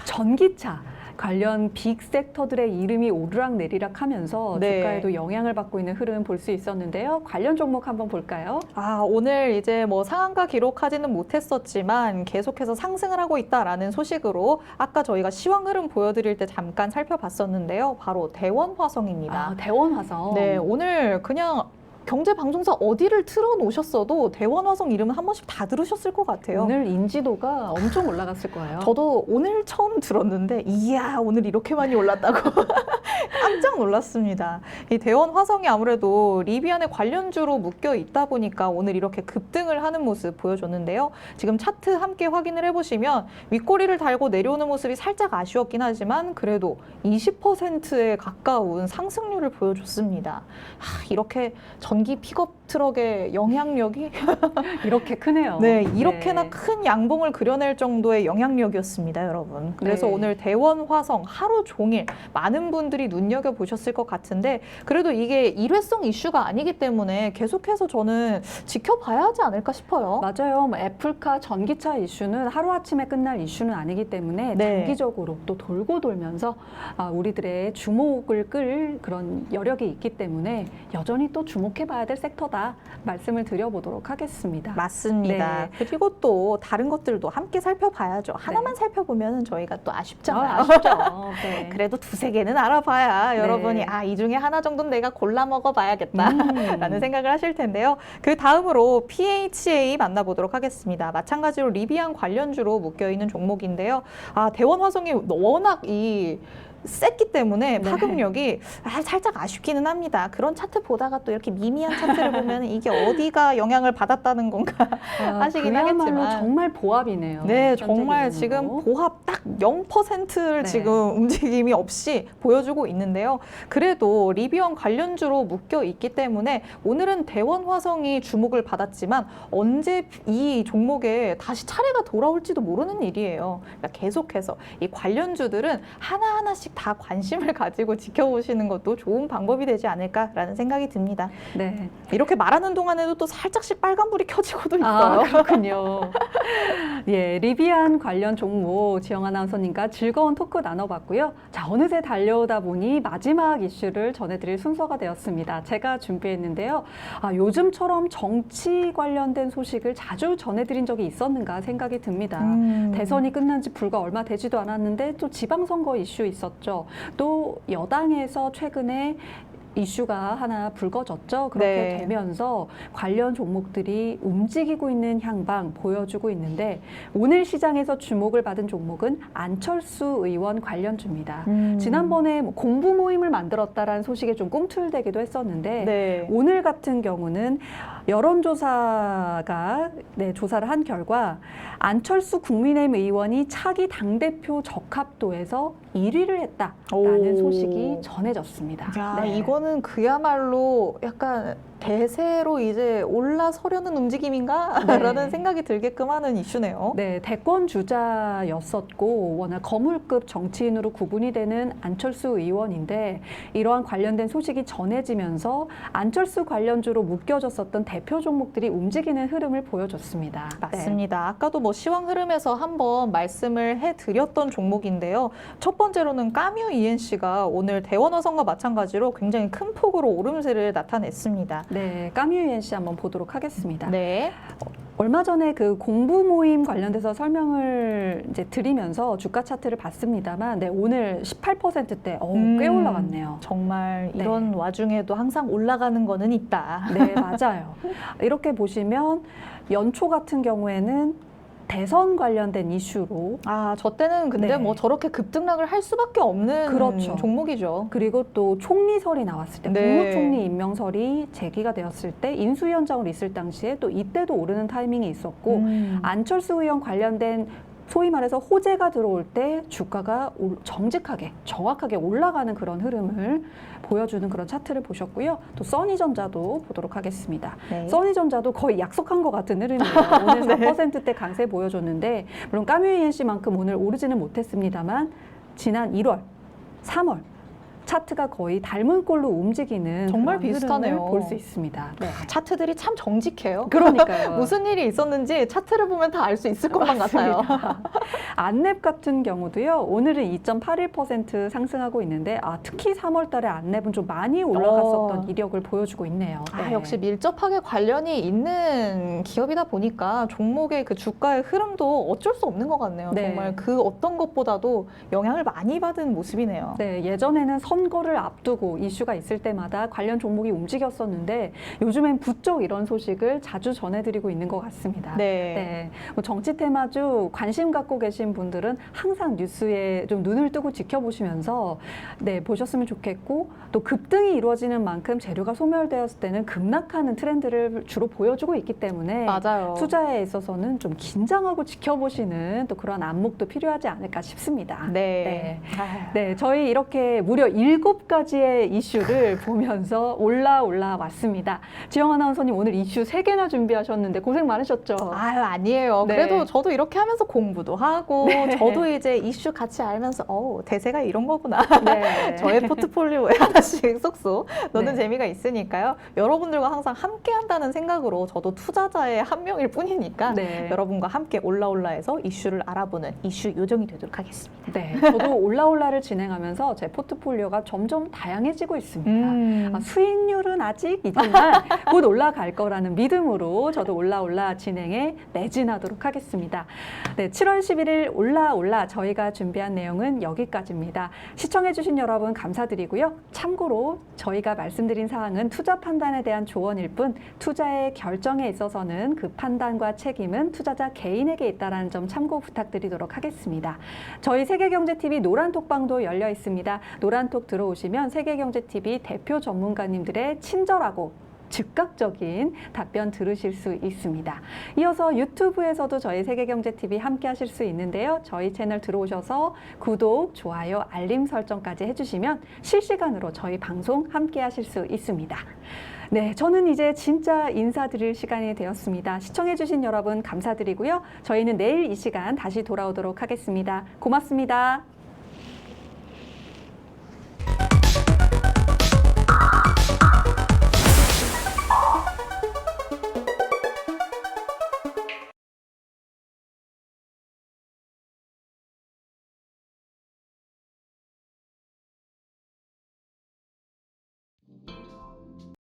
전기차 관련 빅 섹터들의 이름이 오르락내리락 하면서 네. 주가에도 영향을 받고 있는 흐름 볼 수 있었는데요. 관련 종목 한번 볼까요? 오늘 이제 뭐 상한가 기록하지는 못했었지만 계속해서 상승을 하고 있다라는 소식으로 아까 저희가 시황 흐름 보여드릴 때 잠깐 살펴봤었는데요. 바로 대원화성입니다. 대원화성. 네, 오늘 그냥 경제방송사 어디를 틀어놓으셨어도 대원화성 이름은 한 번씩 다 들으셨을 것 같아요. 오늘 인지도가 엄청 올라갔을 거예요. 저도 오늘 처음 들었는데 이야 오늘 이렇게 많이 올랐다고 깜짝 놀랐습니다. 이 대원화성이 아무래도 리비안의 관련주로 묶여 있다 보니까 오늘 이렇게 급등을 하는 모습 보여줬는데요. 지금 차트 함께 확인을 해보시면 윗꼬리를 달고 내려오는 모습이 살짝 아쉬웠긴 하지만 그래도 20%에 가까운 상승률을 보여줬습니다. 이렇게 전기 픽업 트럭의 영향력이 이렇게 크네요. 네, 이렇게나 큰 양봉을 그려낼 정도의 영향력이었습니다, 여러분. 그래서 네. 오늘 대원화성 하루 종일 많은 분들이 눈여겨보셨을 것 같은데 그래도 이게 일회성 이슈가 아니기 때문에 계속해서 저는 지켜봐야 하지 않을까 싶어요. 맞아요. 애플카 전기차 이슈는 하루아침에 끝날 이슈는 아니기 때문에 네. 장기적으로 또 돌고 돌면서 우리들의 주목을 끌 그런 여력이 있기 때문에 여전히 또 주목해봐야 될 섹터다 말씀을 드려보도록 하겠습니다. 맞습니다. 네. 그리고 또 다른 것들도 함께 살펴봐야죠. 하나만 살펴보면 저희가 또 아쉽잖아요. 아쉽죠. 네. 그래도 두세 개는 알아봐야 여러분이 이 중에 하나 정도는 내가 골라 먹어봐야겠다 라는 생각을 하실 텐데요. 그 다음으로 PHA 만나보도록 하겠습니다. 마찬가지로 리비안 관련주로 묶여있는 종목인데요. 대원화성이 워낙 셌기 때문에 파급력이 살짝 아쉽기는 합니다. 그런 차트 보다가 또 이렇게 미미한 차트를 보면 이게 어디가 영향을 받았다는 건가 하시긴 그야말로 하겠지만 정말 보합이네요. 네, 현재 정말 기준으로. 지금 보합 딱 0%를 네. 지금 움직임이 없이 보여주고 있는데요. 그래도 리비언 관련주로 묶여 있기 때문에 오늘은 대원화성이 주목을 받았지만 언제 이 종목에 다시 차례가 돌아올지도 모르는 일이에요. 그러니까 계속해서 이 관련주들은 하나하나씩 다 관심을 가지고 지켜보시는 것도 좋은 방법이 되지 않을까라는 생각이 듭니다. 네. 이렇게 말하는 동안에도 또 살짝씩 빨간불이 켜지고도 있어요. 그렇군요. 예, 리비안 관련 종목 지영 아나운서님과 즐거운 토크 나눠봤고요. 자, 어느새 달려오다 보니 마지막 이슈를 전해드릴 순서가 되었습니다. 제가 준비했는데요. 요즘처럼 정치 관련된 소식을 자주 전해드린 적이 있었는가 생각이 듭니다. 대선이 끝난 지 불과 얼마 되지도 않았는데 또 지방선거 이슈 있었죠. 또 여당에서 최근에 이슈가 하나 불거졌죠. 그렇게 되면서 관련 종목들이 움직이고 있는 향방 보여주고 있는데 오늘 시장에서 주목을 받은 종목은 안철수 의원 관련주입니다. 지난번에 공부 모임을 만들었다라는 소식에 좀 꿈틀대기도 했었는데 오늘 같은 경우는 여론조사가 조사를 한 결과 안철수 국민의힘 의원이 차기 당대표 적합도에서 1위를 했다라는 소식이 전해졌습니다. 이거는 그야말로 약간 대세로 이제 올라서려는 움직임인가? 네. 라는 생각이 들게끔 하는 이슈네요. 네, 대권 주자였었고 워낙 거물급 정치인으로 구분이 되는 안철수 의원인데 이러한 관련된 소식이 전해지면서 안철수 관련주로 묶여졌었던 대표 종목들이 움직이는 흐름을 보여줬습니다. 맞습니다. 아까도 뭐 시황 흐름에서 한번 말씀을 해드렸던 종목인데요. 첫 번째로는 까뮤 ENC가 오늘 대원어선과 마찬가지로 굉장히 큰 폭으로 오름세를 나타냈습니다. 네, 까뮤 ENC 한번 보도록 하겠습니다. 네. 얼마 전에 그 공부 모임 관련돼서 설명을 이제 드리면서 주가 차트를 봤습니다만, 네, 오늘 18%대, 꽤 올라갔네요. 정말 네. 이런 와중에도 항상 올라가는 거는 있다. 네, 맞아요. 이렇게 보시면 연초 같은 경우에는 대선 관련된 이슈로 아, 저 때는 근데 네. 뭐 저렇게 급등락을 할 수밖에 없는 그렇죠. 종목이죠. 그리고 또 총리설이 나왔을 때, 네. 국무총리 임명설이 제기가 되었을 때 인수위원장으로 있을 당시에 또 이때도 오르는 타이밍이 있었고 안철수 의원 관련된 소위 말해서 호재가 들어올 때 주가가 정직하게 정확하게 올라가는 그런 흐름을 보여주는 그런 차트를 보셨고요. 또 써니전자도 보도록 하겠습니다. 네. 써니전자도 거의 약속한 것 같은 흐름이에요. 오늘 4%대 강세 보여줬는데 물론 까뮤 ENC만큼 오늘 오르지는 못했습니다만 지난 1월, 3월 차트가 거의 닮은 꼴로 움직이는 정말 그런 비슷하네요. 흐름을 볼 수 있습니다. 네. 차트들이 참 정직해요. 그러니까요. 무슨 일이 있었는지 차트를 보면 다 알 수 있을 것만 같아요. 안랩 같은 경우도요. 오늘은 2.81% 상승하고 있는데 특히 3월 달에 안랩은 좀 많이 올라갔었던 이력을 보여주고 있네요. 아, 네. 역시 밀접하게 관련이 있는 기업이다 보니까 종목의 그 주가의 흐름도 어쩔 수 없는 것 같네요. 네. 정말 그 어떤 것보다도 영향을 많이 받은 모습이네요. 네, 예전에는 선거를 앞두고 이슈가 있을 때마다 관련 종목이 움직였었는데 요즘엔 부쩍 이런 소식을 자주 전해드리고 있는 것 같습니다. 네. 뭐 정치 테마주 관심 갖고 계신 분들은 항상 뉴스에 좀 눈을 뜨고 지켜보시면서 보셨으면 좋겠고 또 급등이 이루어지는 만큼 재료가 소멸되었을 때는 급락하는 트렌드를 주로 보여주고 있기 때문에 맞아요. 투자에 있어서는 좀 긴장하고 지켜보시는 또 그런 안목도 필요하지 않을까 싶습니다. 네. 네, 저희 이렇게 무려 7가지의 이슈를 보면서 올라 왔습니다. 지영 아나운서님 오늘 이슈 3개나 준비하셨는데 고생 많으셨죠? 아유, 아니에요. 네. 그래도 저도 이렇게 하면서 공부도 하고 저도 이제 이슈 같이 알면서 대세가 이런 거구나. 네. 저의 포트폴리오에 하나씩 쏙쏙 넣는 네. 재미가 있으니까요. 여러분들과 항상 함께 한다는 생각으로 저도 투자자의 한 명일 뿐이니까 네. 여러분과 함께 올라해서 이슈를 알아보는 이슈 요정이 되도록 하겠습니다. 네, 저도 올라를 진행하면서 제 포트폴리오가 점점 다양해지고 있습니다. 수익률은 아직 있지만 곧 올라갈 거라는 믿음으로 저도 올라 진행에 매진하도록 하겠습니다. 네, 7월 11일 올라 저희가 준비한 내용은 여기까지입니다. 시청해주신 여러분 감사드리고요. 참고로 저희가 말씀드린 사항은 투자 판단에 대한 조언일 뿐 투자의 결정에 있어서는 그 판단과 책임은 투자자 개인에게 있다는 점 참고 부탁드리도록 하겠습니다. 저희 세계경제TV 노란톡방도 열려 있습니다. 노란톡 들어오시면 세계경제TV 대표 전문가님들의 친절하고 즉각적인 답변 들으실 수 있습니다. 이어서 유튜브에서도 저희 세계경제TV 함께 하실 수 있는데요. 저희 채널 들어오셔서 구독, 좋아요, 알림 설정까지 해주시면 실시간으로 저희 방송 함께 하실 수 있습니다. 네, 저는 이제 진짜 인사드릴 시간이 되었습니다. 시청해주신 여러분 감사드리고요. 저희는 내일 이 시간 다시 돌아오도록 하겠습니다. 고맙습니다.